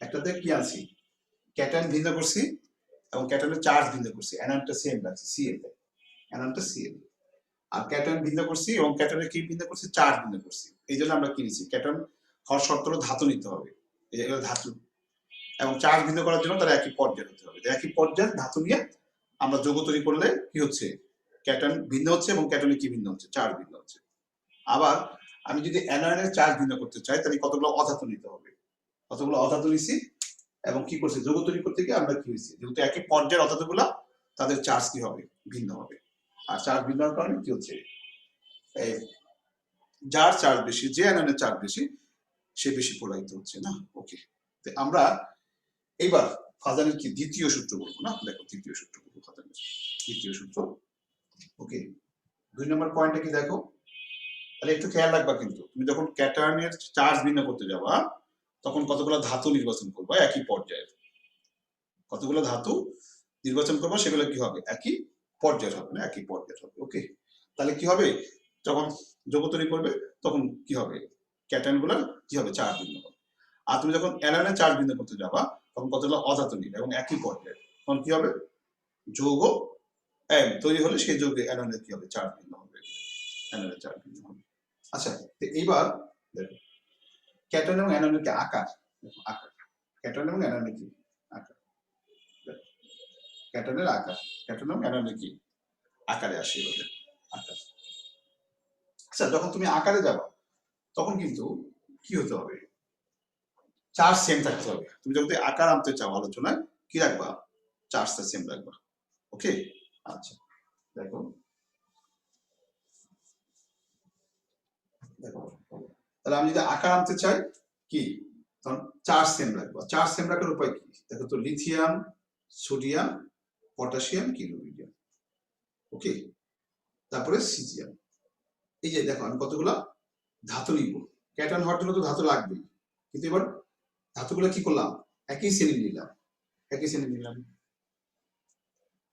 একটাতে কি আছি? ক্যাটায়ন ভিন্ন করছি এবং ক্যাটায়নের চার্জ ভিন্ন করছি। অ্যানায়নটা সেম রাখছি, Cl, অ্যানায়নটা Cl। আর ক্যাটায়ন ভিন্ন করছি এবং ক্যাটায়নের কি ভিন্ন করছি? চার্জ ভিন্ন করছি। এই জন্য আমরা কি নিচ্ছি? ক্যাটায়ন হওয়ার শর্ত হলো ধাতু নিতে হবে, এগুলো ধাতু। এবং চার্জ ভিন্ন করার জন্য তারা একই পর্যায়ে হতে হবে। একই পর্যায়ে ধাতু নিয়ে আমরা যৌগ তৈরি করলে কি হচ্ছে? ক্যাটায়ন ভিন্ন হচ্ছে এবং ক্যাটায়নে কি ভিন্ন হচ্ছে? চার্জ ভিন্ন হচ্ছে। আবার আমি যদি অ্যানায়নের চার্জ ভিন্ন করতে চাই তাহলে কতগুলো অধাতু নিতে হবে, কতগুলো অধাতু নিছি এবং কি করছি? যৌগ তৈরি করতে গিয়ে আমরা কি হয়েছি? যেহেতু একই পর্যায়ের অধাতুগুলো, তাদের চার্জ কি হবে? ভিন্ন হবে। আর চার্জ ভিন্ন হওয়ার কারণে কি হচ্ছে? যার চার্জ বেশি, যে অ্যানায়নের চার্জ বেশি, সে বেশি প্রবাহিত হচ্ছে না। ওকে, আমরা এইবার ফাজানের কি দ্বিতীয় সূত্র বলবো না? দেখো তৃতীয় সূত্র বলবো, ফাজানের দ্বিতীয় সূত্র। ওকে, 2 নম্বর পয়েন্টে কি দেখো, তাহলে একটু খেয়াল রাখবা কিন্তু তুমি যখন ক্যাটায়নের চার্জ ভিন্ন করতে যাবা তখন কতগুলো ধাতু নির্বাচন করবা একই পর্যায়ের, কতগুলো ধাতু নির্বাচন করবা, সেগুলো কি হবে? একই পর্যায়ের হবে না, একই পর্যায়ের হবে। ওকে, তাহলে কি হবে? যখন যৌগ তৈরি করবে তখন কি হবে? ক্যাটায়ন গুলার কি হবে? চার্জ ভিন্ন হবে। আর তুমি যখন অ্যানায়নের চার্জ ভিন্ন করতে যাবা তখন কতগুলো অধাতু নিবে এবং একই পর্যায়ে, তখন কি হবে? যৌগ M তৈরি হলে সেই যৌগে অ্যানায়নের কি হবে? চার্জ ভিন্ন হবে, অ্যানায়নের চার্জ ভিন্ন হবে। আচ্ছা এইবার দেখো ক্যাটায়ন এবং অ্যানায়নের কি আকার, দেখো আকার, ক্যাটায়ন এবং অ্যানায়নের কি আকার, ক্যাটায়নের আকার, ক্যাটায়ন এবং অ্যানায়নের কি আকারে আসে এভাবে আকার। আচ্ছা যখন তুমি আকারে যাবা তখন কিন্তু কি হতে হবে? চার্জ সেম থাকতে হবে। তুমি যখন আকার আনতে চাও আলোচনায় কি রাখবা? চার্জটা সেম রাখবা। ওকে, আচ্ছা দেখো দেখো তাহলে আমি যদি আকার আনতে চাই কি, তখন চার্জ সেম রাখবো। চার্জ সেম রাখার উপায় কি? দেখো তো লিথিয়াম, সোডিয়াম, পটাশিয়াম, কি রুবিডিয়াম। ওকে, তারপরে সিজিয়াম। এই যে দেখো আমি কতগুলা ধাতু নিব, ক্যাটায়ন হওয়ার জন্য তো ধাতু লাগবেই, কিন্তু এবার ধাতুগুলো কি করলাম? একই শ্রেণী নিলাম, একই শ্রেণী নিলাম।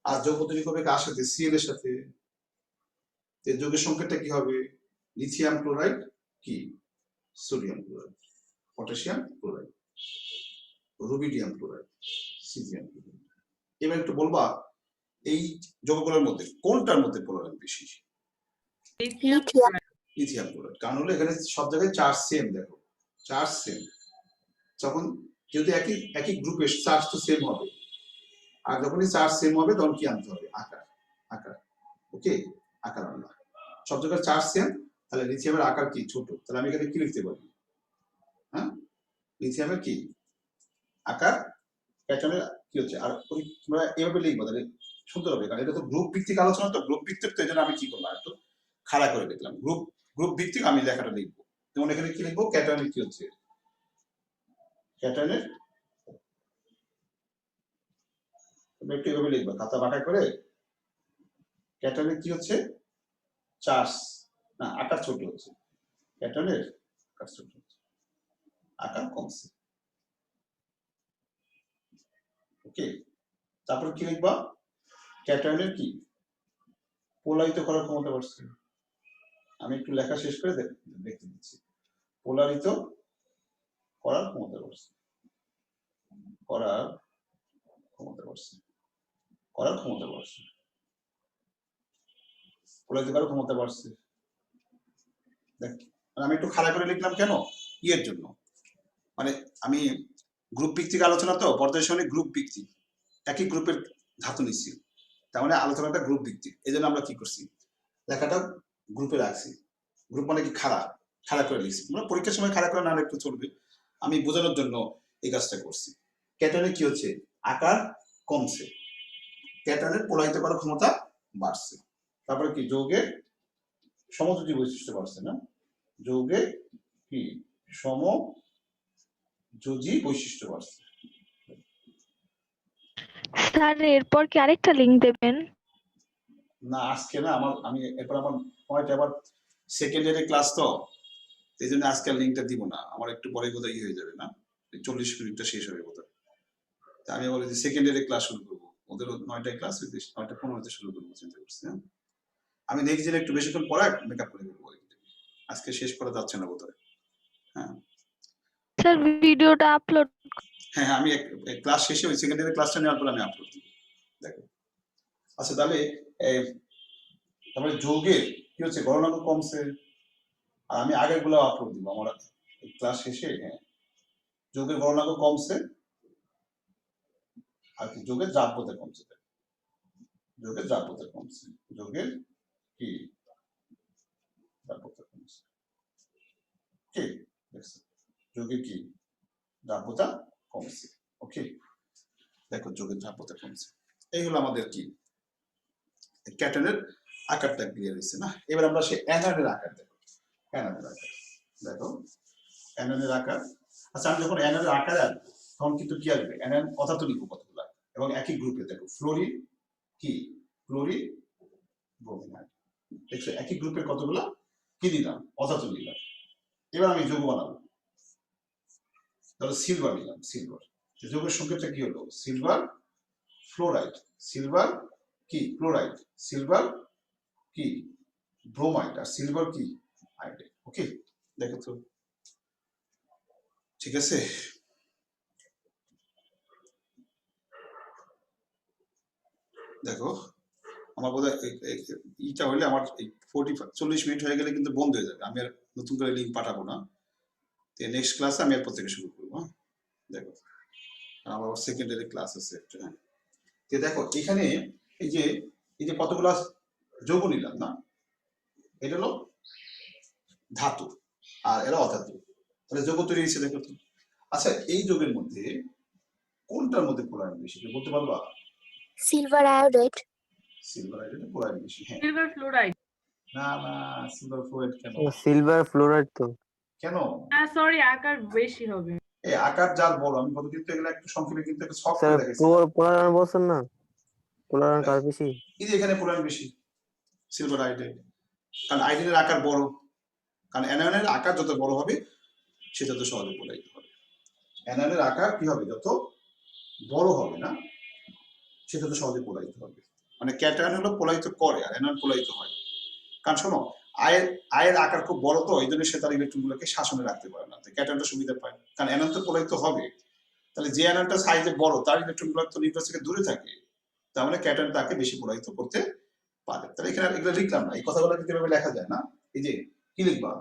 আর যৌগ তৈরি করবে কার সাথে? Cl এর সাথে। যৌগের সংকেতটা কি হবে? লিথিয়াম ক্লোরাইড, কি sodium chloride, potassium chloride, rubidium chloride, caesium chloride. এবার একটু বলবা এই যৌগগুলোর মধ্যে কোনটার মধ্যে পোলারিটি বেশি? Lithium chloride. কারণ হলো এখানে সব জায়গায় চার্জ সেম। দেখো চার্জ সেম, যখন যেহেতু একই একই গ্রুপের চার্জ তো সেম হবে, আর যখনই চার্জ সেম হবে তখন কি আনতে হবে? আকার, আকার। ওকে, আকার আনলা। সব জায়গায় চার্জ সেম, তাহলে লিথিয়ামের আকার কি? ছোট। তাহলে আমি এখানে কি লিখতে পারি? হ্যাঁ, লিথিয়ামের কি আকার, ক্যাটায়নের কি হচ্ছে? আর তোমরা এভাবে লিখবো তাহলে সুন্দর হবে, কারণ এটা তো গ্রুপ ভিত্তিক আলোচনা, তো গ্রুপ ভিত্তিক, তো এই জন্য আমি কি করলাম একটু খাড়া করে লিখলাম। গ্রুপ ভিত্তিক আমি লেখাটা লিখবো। যেমন এখানে কি লিখবো? ক্যাটায়নের কি হচ্ছে? ক্যাটায়নের একটু এভাবে লিখবা খাতা বাঁকা করে। ক্যাটায়নের কি হচ্ছে? চার্জ না আকার ছোট হচ্ছে, ক্যাটায়নের আকার কমছে। ওকে, তারপর কি লিখবা? ক্যাটায়নের কি পোলারিত করার ক্ষমতা বাড়ছে। আমি একটু লেখা শেষ করে দেখতে দিচ্ছি। পোলারিত করার ক্ষমতা বাড়ছে, করার ক্ষমতা বাড়ছে, করার ক্ষমতা বাড়ছে, পোলারিত করার ক্ষমতা বাড়ছে। দেখ, আমি একটু খাড়া করে লিখলাম কেন? ইয়ের জন্য, মানে আমি গ্রুপ ভিত্তিক আলোচনা তো, পর্যায় সারণী গ্রুপ ভিত্তিক, একই গ্রুপের ধাতু নিচ্ছি, তার মানে আলোচনাটা গ্রুপ ভিত্তিক। এই জন্য আমরা কি করছি, লেখাটা গ্রুপে রাখছি। গ্রুপ মানে কি খাড়া, খাড়া করে লিখছি। আমরা পরীক্ষার সময় খাড়া করে না একটু চলবে, আমি বোঝানোর জন্য এই কাজটা করছি। ক্যাটায়নের কি হচ্ছে, আকার কমছে, ক্যাটায়নের পোলারিত করার ক্ষমতা বাড়ছে। তারপরে কি, যৌগের সমযোজী বৈশিষ্ট্য বাড়ছে না, যৌগের কি সমযোজী বৈশিষ্ট্য বাড়ছে। স্যার এরপর কি আরেকটা লিংক দেবেন? না আজকে না, আমি এরপর আমার পয়েন্ট আবার সেকেন্ড ইয়ারের ক্লাস তো, এই জন্য আজকে লিঙ্কটা দিব না, আমার একটু পরে বোধহয় হয়ে যাবে না, 40 মিনিটটা শেষ হবে বোধহয়। আমি বলি যে সেকেন্ড ইয়ারের ক্লাস শুরু করবো, ওদের 9টায় ক্লাস, 9:15 শুরু করবো চিন্তা করছি। হ্যাঁ, আমি নেক্সট দিন একটু বেশিক্ষণ পড়া মেকআপ করে দেবো, আজকে শেষ করা যাচ্ছে না বোধহয়। হ্যাঁ স্যার ভিডিওটা আপলোড। হ্যাঁ, আমি ক্লাস শেষে ওই সেকেন্ড ইয়ারের ক্লাসটা নেওয়ার পর আমি আপলোড দিব, দেখো। আচ্ছা তাহলে তারপরে যৌগের কি হচ্ছে, গণনাঙ্ক কমছে, আর আমি আগের গুলো আপলোড দিব আমার ক্লাস শেষে। হ্যাঁ, যৌগের গণনাঙ্ক কমছে, আর কি যৌগের দ্রাব্যতা কমছে, যৌগের দ্রাব্যতা কমছে, যৌগের কি দ্রাব্যতা কমছে, ঠিক আছে, যৌগের কি দ্রাব্যতা কমছে। ওকে, দেখো যৌগের দ্রাব্যতা কমছে। এই হলো আমাদের কি ক্যাটায়নের আকারটা ক্লিয়ার হয়েছে না। এবার আমরা সেই অ্যানায়নের আকার দেখো, অ্যানায়নের আকার দেখো, অ্যানায়নের আকার। আচ্ছা, আমি যখন অ্যানায়নের আকারে আসবো তখন কিন্তু কি আসবে, অ্যানায়ন অধাতু লিখবো কতগুলা, এবং একই গ্রুপে দেখো ফ্লোরিন কি, ফ্লোরিন ব্রোমিন, দেখছো একই গ্রুপের কতগুলা কি দিলাম, অধাতু নিলাম। এবার আমি যৌগ বানাবো, তাহলে সিলভার নিলাম, সিলভার। যৌগের সংকেতটা কি হলো, সিলভার ফ্লোরাইড, সিলভার কি ক্লোরাইড, সিলভার কি ব্রোমাইড, আর সিলভার কি আয়োডাইড। ওকে, দেখো তো ঠিক আছে। দেখো আমার বোধহয় ইটা হলে আমার 40 মিনিট হয়ে গেলে কিন্তু বন্ধ হয়ে যাবে, আমি আর নতুন করে লিঙ্ক পাঠাবো না। নেক্সট ক্লাসে আমি এরপর থেকে শুরু করবো। দেখো আমার সেকেন্ড ইয়ারের ক্লাস আছে একটা। হ্যাঁ, দেখো এখানে এই যে কতগুলো যৌগ নিলাম না, এটা হলো ধাতু আর এরা অধাতু, তাহলে যৌগ তৈরি হয়েছে দেখো তো। আচ্ছা, এই যৌগের মধ্যে কোনটার মধ্যে পোলারিটি বেশি বলতে পারবা? Silver iodide. সিলভার আয়োডাইডে পোলারিটি বেশি। হ্যাঁ, সিলভার ফ্লোরাইড। না না, সিলভার ফ্লোরাইড কেন, সিলভার ফ্লোরাইড তো। কেন? হ্যাঁ সরি, আকার বেশি হবে। এই আকার যার বড়, আমি কত কিন্তু এগুলো একটু সংক্ষেপে কিন্তু একটু শর্ট করে স্যার দেখাইছি। পোলারান বলছেন না, পোলারান কার বেশি? এই যে এখানে পোলারিটি বেশি সিলভার আয়োডাইড, কারণ আয়োডিনের আকার বড়, কারণ অ্যানায়নের আকার যত বড় হবে সে তত সহজে পোলারিত হবে। অ্যানায়নের আকার কি হবে, যত বড় হবে না সে তত সহজে পোলারিত হবে। মানে ক্যাটায়ন হলো পোলারিত করে আর অ্যানায়ন পোলারিত হয়। কারণ শোনো, আয়ের আকার খুব বড় তো, এই জন্য সে তার ইলেকট্রনগুলোকে শাসনে রাখতে পারে না, ক্যাটায়নটা সুবিধা পায়। কারণ অ্যানায়ন তো পোলারিত হবে, তাহলে যে অ্যানায়নটা সাইজে বড় তার ইলেকট্রনগুলো তো নিউক্লিয়াস থেকে দূরে থাকে, তার মানে ক্যাটায়ন তাকে বেশি পোলারিত করতে পারে। তাহলে এখানে এগুলো লিখলাম না, এই কথাগুলো কিন্তু এভাবে লেখা যায় না। এই যে কি লিখবা,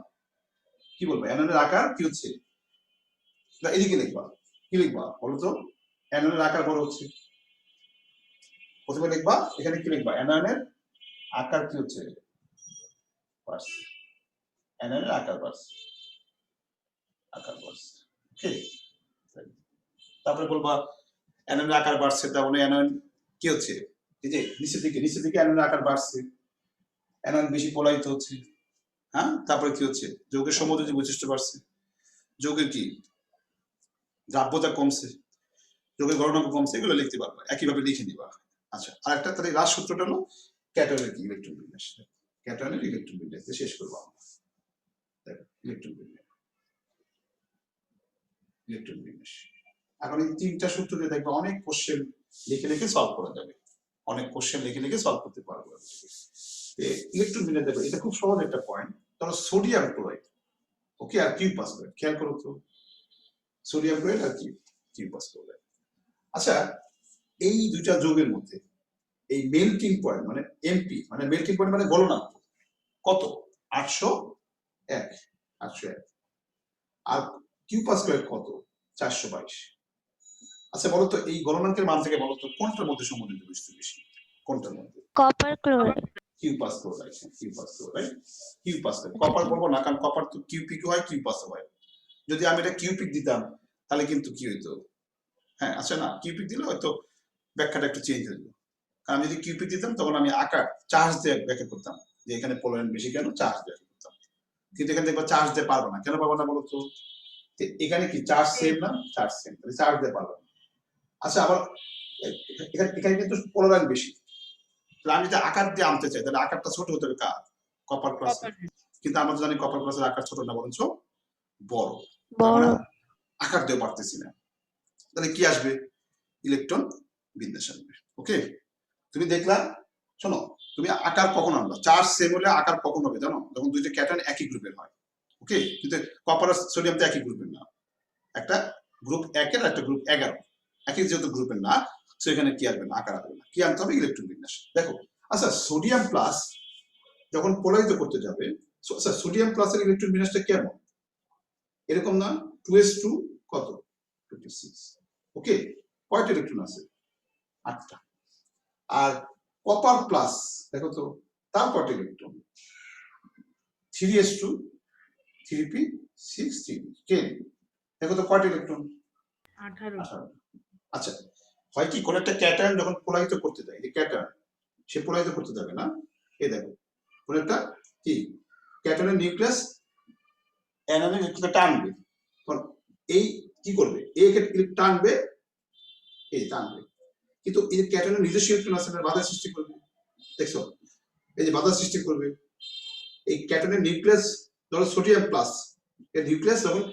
কি বলবো, অ্যানায়নের আকার কি হচ্ছে, এদিকে লিখবা, কি লিখবা বলো তো, অ্যানায়নের আকার বড় হচ্ছে। প্রথমে লিখবা এখানে কি লিখবা, অ্যানায়নের আকার কি হচ্ছে বাড়ছে, অ্যানায়নের আকার বাড়ছে, আকার বাড়ছে। ওকে, তারপরে বলবা অ্যানায়নের আকার বাড়ছে, তার মানে অ্যানায়ন কি হচ্ছে, এই যে নিচের দিকে অ্যানায়নের আকার বাড়ছে, অ্যানায়ন বেশি পোলারিত হচ্ছে। হ্যাঁ, তারপরে কি হচ্ছে, যৌগের সমযোজী বৈশিষ্ট্য বাড়ছে, যৌগের কি দ্রাব্যতা কমছে, যৌগের গণনাঙ্ক কমছে, এগুলো লিখতে পারবা, একইভাবে লিখে নিবা। আচ্ছা, আরেকটা তাহলে লাস্ট সূত্রটা হলো ক্যাটায়নের কি ইলেকট্রন বিন্যাস, ক্যাটায়নের ইলেকট্রন বিন্যাস শেষ করবো আমরা। ইলেকট্রন বিন্যাস। ইলেকট্রন বিন্যাস। এখন এই তিনটা সূত্র দিয়ে দেখবে অনেক কোশ্চেন লিখে লিখে সলভ করা যাবে, অনেক কোশ্চেন লিখে লিখে সলভ করতে পারবো। ইলেকট্রন বিন্যাস দেখবে, এটা খুব সহজ একটা পয়েন্ট। ধরো সোডিয়াম ক্লোরাইড, ওকে, আর কিউপাস ক্লোরাইড, খেয়াল করো তো, সোডিয়াম ক্লোরাইড আর কিউপাস ক্লোরাইড। আচ্ছা, এই দুইটা যৌগের মধ্যে এই মেল্টিং পয়েন্ট মানে এমপি, মানে মেল্টিং পয়েন্ট মানে গলনাঙ্ক কত? 801, 801। আর কিউপাস ক্লোরাইড কত? 422। আচ্ছা বলো তো, এই গলনাঙ্কের মান থেকে বলো তো কোনটার মধ্যে সমন্বিত বেশি? কোনটার মধ্যে? Copper chloride. কিউপাস chloride, কিউপাস chloride, কিউপাস chloride. Copper বলবো না, কারণ কপার তো কিউপিক হয়, কিউপাস হয়। যদি আমি এটা কিউপিক দিতাম তাহলে কিন্তু কি হইতো? হ্যাঁ, আচ্ছা না, কিউপিক দিলে হয়তো ব্যাখ্যাটা একটু চেঞ্জ হয়ে যেত। কারণ আমি যদি কিউপিক দিতাম তখন আমি আকার চার্জ দিয়ে ব্যাখ্যা করতাম যে এখানে পোলারিন বেশি কেন, চার্জ ব্যাখ্যা করতাম। কিন্তু এখানে দেখবা চার্জ দিয়ে পারবো না। কেন পারবো না বলো তো? এখানে কি চার্জ সেম না? চার্জ সেম, তাহলে চার্জ দিয়ে পারবো না। আচ্ছা, আবার এখানে কিন্তু পোলারিন বেশি, তাহলে আমি যদি আকার দিয়ে আনতে চাই তাহলে আকারটা ছোট হতে হবে কার? Copper plus. কিন্তু আমরা জানি কপার প্লাসের আকার ছোট না, বরঞ্চ বড়। বড়। আকার দিয়ে পারতেছি না, তাহলে কি আসবে? ইলেকট্রন বিন্যাস আসবে। ওকে, তুমি দেখলা, শোনো, তুমি আকার কখন আনবা? চার্জ সেম হলে আকার কখন হবে জানো? যখন দুইটা ক্যাটায়ন একই গ্রুপের হয়। ওকে, কিন্তু কপার আর সোডিয়াম তো একই গ্রুপের না, একটা গ্রুপ 1 এর একটা গ্রুপ 11, একই যেহেতু গ্রুপের না, সো এখানে কি আসবে না? আকার আসবে না। কি আনতে হবে? ইলেকট্রন বিন্যাস। দেখো, আচ্ছা, সোডিয়াম প্লাস যখন পোলারিত করতে যাবে, আচ্ছা সোডিয়াম প্লাসের ইলেকট্রন বিন্যাসটা কেমন? এরকম না? 2s2 কত? 26। ওকে, কয়টা ইলেকট্রন আছে? 8টা। আর কপার প্লাস দেখো তো তার কয়টা ইলেকট্রন? 3s2 3p6 10। দেখো তো কয়টা ইলেকট্রন? 18। আচ্ছা, হয় কি কোন একটা ক্যাটায়ন যখন পোলারিত করতে যায়, এই ক্যাটায়ন সে পোলারিত করতে যাবে না, এই দেখো কোন একটা কি ক্যাটায়নের নিউক্লিয়াস অ্যানোনিক একটু টানবে, এই কি করবে? এই টানবে, এই টানবে, কিন্তু এই যে ক্যাটায়নের নিজস্ব ইলেকট্রন আছে না, বাধা সৃষ্টি করবে। দেখছো, এই যে বাধা সৃষ্টি করবে, এই ক্যাটায়নের নিউক্লিয়াস ধরো সোডিয়াম প্লাস, এর নিউক্লিয়াস যখন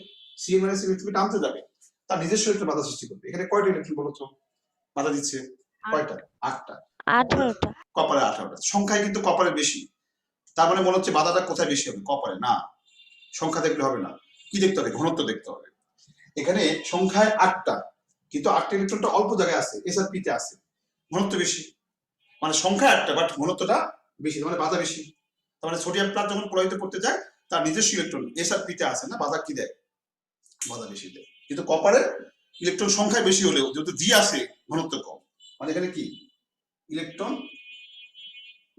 CN- ইলেকট্রন টানতে যাবে তার নিজস্ব ইলেকট্রন বাধা সৃষ্টি করবে। এখানে কয়টা ইলেকট্রন বলো তো বাধা দিচ্ছে? কয়টা? 8টা। 18টা। কপারে 18টা। সংখ্যায় কিন্তু কপারে বেশি, তার মানে মনে হচ্ছে বাধাটা কোথায় বেশি হবে? কপারে। না, সংখ্যা দেখলে হবে না, কি দেখতে হবে? ঘনত্ব দেখতে হবে। এখানে সংখ্যায় 8টা, কিন্তু 8টা ইলেকট্রনটা অল্প জায়গায় আছে, S আর P তে আছে, ঘনত্ব বেশি। মানে সংখ্যা 8টা বাট ঘনত্বটা বেশি, মানে বাধা বেশি। তার মানে সোডিয়াম প্লাস যখন প্রবাহিত করতে যায় তার নিজস্ব ইলেকট্রন S আর P তে আছে না, বাধা কি দেয়? বাধা বেশি দেয়। কিন্তু কপারে ইলেকট্রন সংখ্যা বেশি হলেও যেহেতু D আছে, ঘনত্ব কম। মানে এখানে কি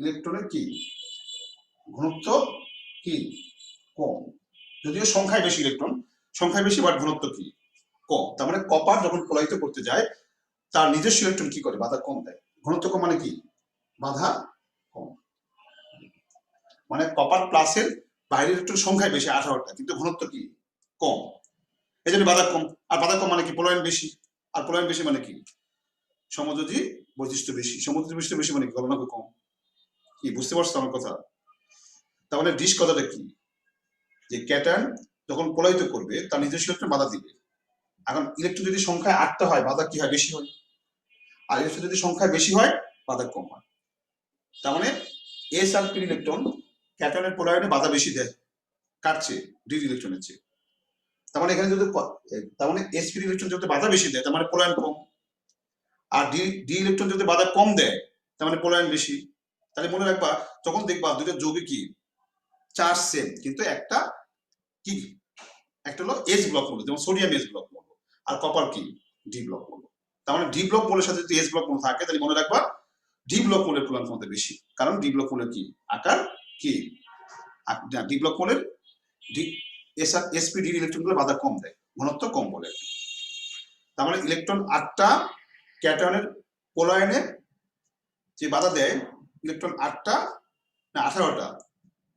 ইলেকট্রনের কি ঘনত্ব কি কম, যদিও সংখ্যায় বেশি, ইলেকট্রন সংখ্যায় বেশি বাট ঘনত্ব কি কম। তার মানে কপার যখন প্রবাহিত করতে যায় তার নিজস্ব ইলেকট্রন কি করে? বাধা কম দেয়। ঘনত্ব কম মানে কি? বাধা কম। মানে কপার প্লাসের বাইরের ইলেকট্রন সংখ্যায় বেশি 18টা, কিন্তু ঘনত্ব কি কম, এই জন্য বাধা কম। আর বাধা কম মানে কি? পোলারিন বেশি। আর পোলারিন বেশি মানে কি? সমযোজী বৈশিষ্ট্য বেশি। সমযোজী বৈশিষ্ট্য বেশি মানে কি? গলনাঙ্ক কম। কি বুঝতে পারছো আমার কথা? তার মানে ডিশ কথাটা কি? যে ক্যাটায়ন যখন পোলারিত করবে তার নিজস্ব ইলেকট্রন বাধা দিবে। এখন ইলেকট্রন যদি সংখ্যায় 8টা হয়, বাধা কি হয়? বেশি হয়। আর ইলেকট্রন যদি সংখ্যায় বেশি হয়, বাধা কম হয়। তার মানে S আর P ইলেকট্রন ক্যাটায়নের পোলারিনে বাধা বেশি দেয়, কাটছে D ইলেকট্রনের চেয়ে। তার মানে এখানে যদি তার মানে sp ইলেকট্রন যদি বাধা বেশি দেয় তার মানে পোলারিন কম, আর D ইলেকট্রন যদি বাধা কম দেয় তার মানে পোলারিন বেশি। তাহলে মনে রাখবা, যখন দেখবা দুটো যৌগে কি চার্জ সেম, কিন্তু একটা কি, একটা হলো S ব্লক মূল, যেমন সোডিয়াম S ব্লক মূল, আর কপার কি D ব্লক মূল। তার মানে D ব্লক মূলের সাথে যদি S ব্লক মূল থাকে তাহলে মনে রাখবা D ব্লক মূলের পোলারিন ক্ষমতা বেশি, কারণ D ব্লক মূলের কি আকার কি, D ব্লক মূলের sp D ইলেকট্রনগুলো বাধা কম দেয়, ঘনত্ব কম বলে। তার মানে ইলেকট্রন 8টা ক্যাটায়নের পোলারিনে যে বাধা দেয়, ইলেকট্রন 8টা না 18টা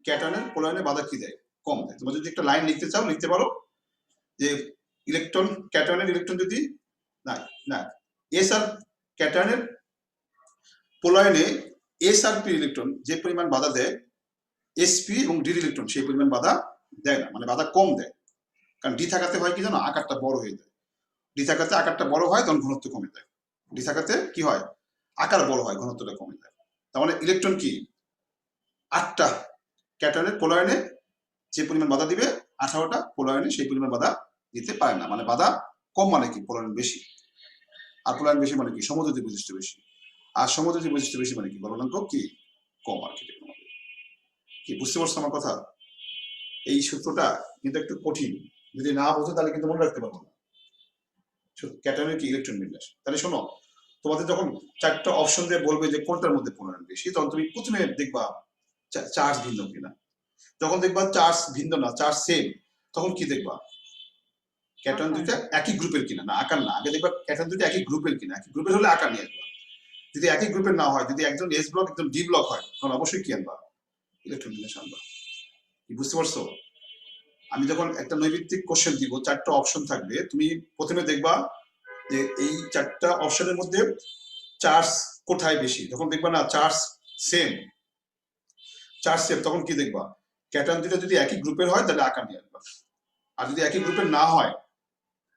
ক্যাটায়নের পোলারিনে বাধা কি দেয়? কম দেয়। তোমরা যদি একটা লাইন লিখতে চাও লিখতে পারো যে ইলেকট্রন ক্যাটায়নের ইলেকট্রন যদি না না S আর ক্যাটায়নের পোলারিনে S আর P ইলেকট্রন যে পরিমাণ বাধা দেয়, sp এবং D ইলেকট্রন সেই পরিমাণ বাধা দেয় না, মানে বাধা কম দেয়। কারণ ডি থাকাতে হয় কি জানো, আকারটা বড় হয়ে যায়। ডি থাকাতে আকারটা বড় হয় তখন ঘনত্ব কমে যায়। ডি থাকাতে কি হয়, আকার বড় হয়, ঘনত্বটা কমে যায়। তার মানে ইলেকট্রন কি 8টা ক্যাটায়নের পোলায়নে যে পরিমাণ বাধা দিবে 18টা পোলায়নে সেই পরিমাণ বাধা দিতে পারে না। মানে বাধা কম মানে কি, পোলায়ন বেশি। আর পোলায়ন বেশি মানে কি, সমযোজী বৈশিষ্ট্য বেশি। আর সমযোজী বৈশিষ্ট্য বেশি মানে কি, গলনাঙ্ক কি কম আর কি। কি বুঝতে পারছো আমার কথা? এই সূত্রটা কিন্তু একটু কঠিন, যদি না বোঝো তাহলে কিন্তু মনে রাখতে পারবো না। ক্যাটায়নের কি ইলেকট্রন বিন্যাস। তাহলে শোনো, তোমাদের যখন 4টা অপশন দিয়ে বলবে যে কোনটার মধ্যে পোলায়ন বেশি, তখন তুমি প্রথমে দেখবা চার্জ ভিন্ন কিনা। যখন দেখবা চার্জ ভিন্ন না, চার্জ সেম, তখন কি দেখবা, ক্যাটায়ন দুইটা একই গ্রুপের কিনা। না, আকার না, আগে দেখবা ক্যাটায়ন দুইটা একই গ্রুপের কিনা। একই গ্রুপের হলে আকার নিয়ে আসবা। যদি একই গ্রুপের না হয়, যদি একজন এস ব্লক একজন ডি ব্লক হয়, তখন অবশ্যই কি আনবা, ইলেকট্রন বিন্যাস আনবা। কি বুঝতে পারছো? আমি যখন একটা নৈর্ব্যক্তিক কোশ্চেন দিব, 4টা অপশন থাকবে, তুমি প্রথমে দেখবা যে এই 4টা অপশনের মধ্যে চার্জ কোথায় বেশি। যখন দেখবা না চার্জ সেম, তখন কি দেখবা, ক্যাটায়ন দুইটা যদি একই গ্রুপের হয় তাহলে আকার নিয়ে আসবা। আর যদি একই গ্রুপের না হয়,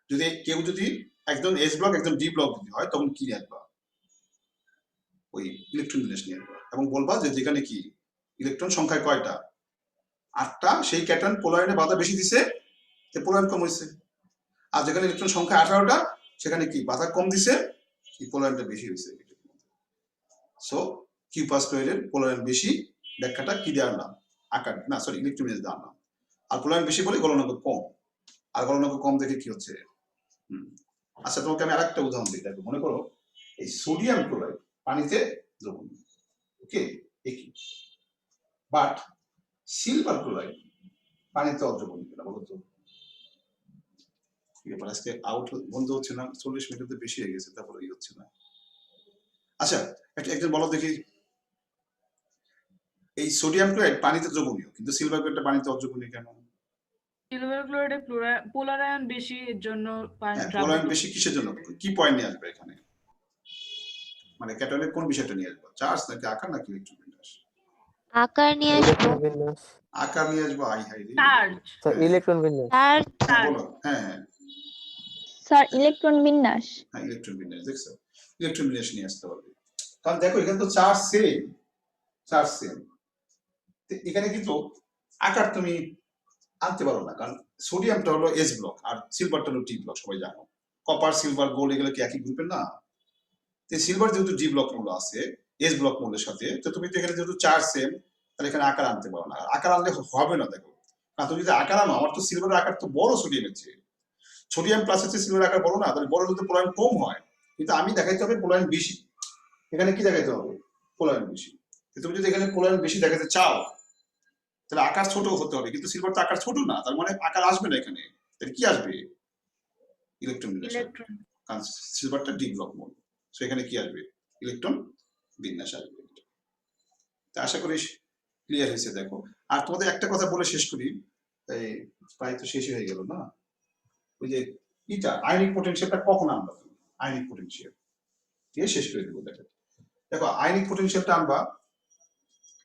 যদি কেউ যদি একজন এস ব্লক একজন ডি ব্লক যদি হয়, তখন কি নিয়ে আসবা, ওই ইলেকট্রন বিন্যাস নিয়ে আসবা। এবং বলবা যে যেখানে কি ইলেকট্রন সংখ্যায় কয়টা, 8টা, সেই ক্যাটায়ন পোলায়নে বাধা বেশি দিছে, পোলায়ন কম হয়েছে। আর যেখানে ইলেকট্রন সংখ্যা 18টা, সেখানে কি বাধা কম দিছে, এই পোলায়নটা বেশি হয়েছে। সো কিউ পাস ক্লোরাইডের পোলায়ন বেশি ব্যাখ্যাটা কি দেওয়ার নাম, আকার না, সরি, ইলেকট্রন বিন্যাস দেওয়ার নাম। আর পোলায়ন বেশি বলে গলনাঙ্ক কম, আর গলনাঙ্ক কম দেখে কি হচ্ছে। আচ্ছা, তোমাকে আমি আরেকটা উদাহরণ দিই। দেখো, মনে করো এই সোডিয়াম ক্লোরাইড পানিতে দ্রবণীয়, ওকে, একই। বাট সিলভার ক্লোরাইড পানিতে অদ্রবণীয় কিনা, বলো তো? আজকে আউট বন্ধ হচ্ছে না, 40 মিনিটের বেশি হয়ে গেছে, তারপরে ই হচ্ছে না। আচ্ছা, একজন বলো দেখি, এই সোডিয়াম ক্লোরাইড পানিতে দ্রবণীয় কিন্তু সিলভার ক্লোরাইড পানিতে অদ্রবণীয় কেন? সিলভার ক্লোরাইডে পোলারায়ন বেশি, এর জন্য পোলায়ন বেশি কিসের জন্য, কি পয়েন্ট নিয়ে আসবে এখানে, মানে ক্যাটায়নের কোন বিষয়টা নিয়ে আসবে, চার্জ নাকি আকার নাকি ইলেকট্রন বিন্যাস? আকার নিয়ে আসবো। ইলেকট্রন বিন্যাস। আকার নিয়ে আসবো, আই হাই রে। চার্জ, ইলেকট্রন বিন্যাস। হ্যাঁ বলো, হ্যাঁ স্যার ইলেকট্রন বিন্যাস। হ্যাঁ, ইলেকট্রন বিন্যাস। দেখছো, ইলেকট্রন বিন্যাস নিয়ে আসতে হবে। কারণ দেখো এখানে তো চার্জ সেম, এখানে কিন্তু আকার তুমি আনতে পারো না, কারণ সোডিয়ামটা হলো এস ব্লক আর সিলভারটা হলো ডি ব্লক, সবাই জানো। কপার, সিলভার, গোল্ড এগুলো কি একই গ্রুপের না? সিলভার যেহেতু ডি ব্লক মূল্য আছে এস ব্লক মূল্যের সাথে, তো তুমি তো এখানে যেহেতু চার্জ সেম, তাহলে এখানে আকার আনতে পারো না। আকার আনলে হবে না। দেখো, কারণ তুমি যদি আকার আনো, আমার তো সিলভারের আকার তো বড় সোডিয়ামের চেয়ে, সোডিয়াম প্লাস হচ্ছে সিলভার আকার বড় না, তাহলে বড় যদি পোলায়ন কম হয়, কিন্তু আমি দেখাইতে হবে পোলায়ন বেশি। এখানে কি দেখাইতে হবে, পোলায়ন বেশি। তুমি যদি এখানে পোলায়ন বেশি দেখাতে চাও, তাহলে আকার ছোট হতে হবে, কিন্তু সিলভার তো আকার ছোট না, তার মানে আকার আসবে না এখানে। তাহলে কি আসবে, ইলেকট্রন বিন্যাস। কারণ সিলভারটা ডি ব্লক মোড, সো এখানে কি আসবে, ইলেকট্রন বিন্যাস আসবে। তা আশা করি ক্লিয়ার হয়েছে। দেখো, আর তোমাদের একটা কথা বলে শেষ করি, এই প্রায় তো শেষই হয়ে গেল না। ওই যে এটা আয়নিক পোটেনশিয়ালটা কখন আনবা তুমি, আয়নিক পোটেনশিয়াল দিয়ে শেষ করে দেবো। দেখো দেখো আয়নিক পোটেনশিয়ালটা আনবা,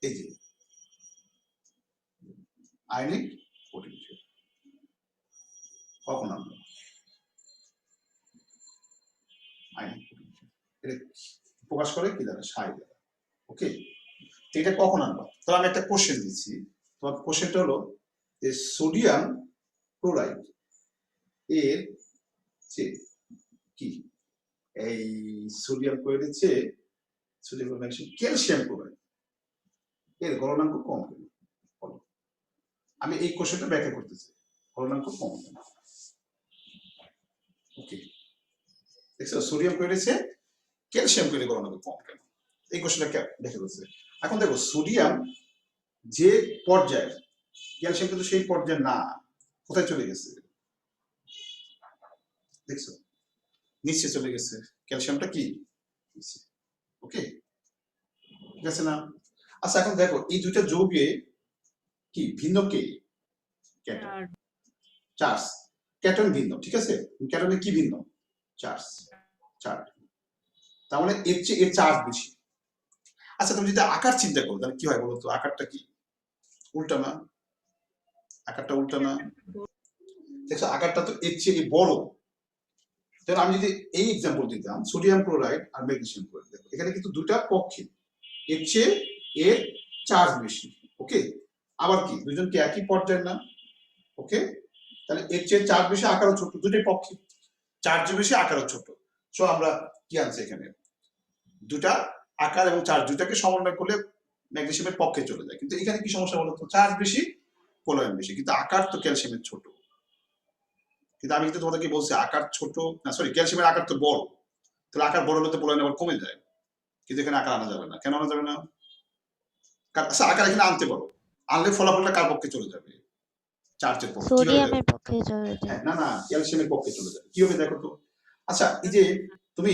এই যে আয়নিক পোটেনশিয়াল কখন আনবা, আয়নিক পোটেনশিয়াল এটা প্রকাশ করে কি দ্বারা, সাই দ্বারা, ওকে। এটা কখন আনবা, তাহলে আমি একটা কোশ্চেন দিচ্ছি, তোমার কোশ্চেনটা হলো যে সোডিয়াম ক্লোরাইড এর চেয়ে কি, এই সোডিয়াম ক্লোরাইডের চেয়ে সোডিয়াম ক্লোরাইড ক্যালসিয়াম ক্লোরাইড এর গলনাঙ্ক কম কেন? বলো, আমি এই কোশ্চেনটা ব্যাখ্যা করতে চাই, গলনাঙ্ক কম কেন? ওকে, দেখছো, সোডিয়াম ক্লোরাইডের চেয়ে ক্যালসিয়াম ক্লোরাইডের গলনাঙ্ক কম কেন, এই কোশ্চেনটা ব্যাখ্যা করছে। এখন দেখো, সোডিয়াম যে পর্যায়ে, ক্যালসিয়াম কিন্তু সেই পর্যায়ে না, কোথায় চলে গেছে, দেখছো, নিচে চলে গেছে। ক্যালসিয়ামটা কি, ওকে, ঠিক আছে না? আচ্ছা, এখন দেখো এই দুইটা যৌগে কি ভিন্ন, কে চার্জ, ক্যাটন ভিন্ন, ঠিক আছে। ক্যাটনে কি ভিন্ন, চার্জ, তার মানে এর চেয়ে এর চার্জ বেশি। আচ্ছা, তুমি যদি আকার চিন্তা করো তাহলে কি হয় বলো তো, আকারটা কি উল্টা না, আকারটা উল্টা না, দেখছো আকারটা তো এর চেয়ে বড়। তাহলে আমি যদি এই এক্সাম্পল দিতাম সোডিয়াম ক্লোরাইড আর ম্যাগনেসিয়াম ক্লোরাইড, দেখো এখানে কিন্তু দুটা পক্ষে, এর চেয়ে এর চার্জ বেশি। ওকে, আবার কি দুজন কি একই পর্যায়ের না? ওকে, তাহলে এর চেয়ে চার্জ বেশি আকারও ছোট, দুটোই পক্ষে চার্জ বেশি আকারও ছোট। সো আমরা কি আনছি এখানে, দুটা আকার এবং চার্জ দুটাকে সমন্বয় করলে ম্যাগনেসিয়ামের পক্ষে চলে যায়। কিন্তু এখানে কি সমস্যা বলতো, চার্জ বেশি পোলারিন বেশি, কিন্তু আকার তো ক্যালসিয়ামের ছোট। কিন্তু আমি কিন্তু তোমাদেরকে বলছি আকার ছোট না, সরি ক্যালসিয়ামের আকার তো বড়, তাহলে আকার বড় হলে তো পোলারিন আবার কমে যায়। কিন্তু এখানে আকার আনা যাবে না, কেন আনা যাবে না? আচ্ছা আকার এখানে আনতে পারো, আনলে ফলাফলটা কার পক্ষে চলে যাবে, চার্জের পক্ষে। কিভাবে সোডিয়ামের যাবে? পক্ষে চলে যায়। হ্যাঁ, না না, ক্যালসিয়ামের পক্ষে চলে যাবে। কিভাবে দেখো তো? আচ্ছা এই যে তুমি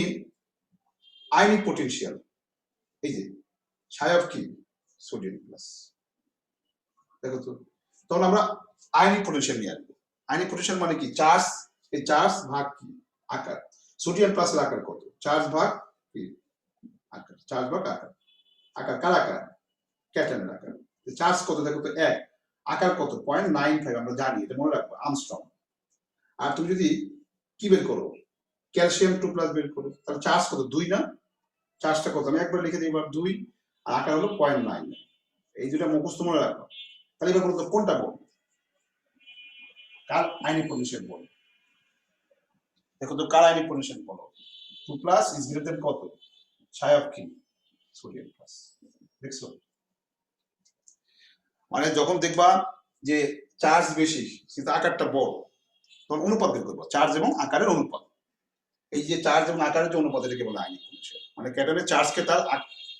আয়নিক পটেনশিয়াল, এই যে ছায়া অফ কি সোডিয়াম প্লাস, দেখো তো, তখন আমরা আয়নিক পটেনশিয়াল নিয়ে আসবো। আয়নিক পটেনশিয়াল মানে কি, চার্জ, এই চার্জ ভাগ কি আকার। সোডিয়াম প্লাসের আকার কত, চার্জ ভাগ কি আকার, চার্জ ভাগ আকার। আকার কার আকার, ক্যাটায়নের আকার। চার্জ কত দেখো তো 1, আকার কত 0.95, আমরা জানি, এটা মনে রাখবো আর্মস্ট্রং। আর তুমি যদি কি বের করো, ক্যালসিয়াম 2+ বের করো, তাহলে চার্জ কত 2 না, চার্জটা কত আমি একবার লিখে দিই, এবার 2 আর আকার হলো 0.9। এই দুটা মুখস্থ মনে রাখো। তাহলে এবার বলতো কোনটা বল, কার আয়নিক পটেনশিয়াল বল, দেখো তো কার আয়নিক পটেনশিয়াল বলো। 2+ ইজ গ্রেটার দেন কত, ছায়া অফ কি সোডিয়াম প্লাস। দেখছো, মানে যখন দেখবা যে চার্জ বেশি কিন্তু আকারটা বড়, তখন অনুপাত বের করবো, চার্জ এবং আকারের অনুপাত। এই যে চার্জ এবং আকারের যে অনুপাত, এটাকে বলে আয়নিক পটেনশিয়াল। মানে ক্যাটায়নের চার্জকে তার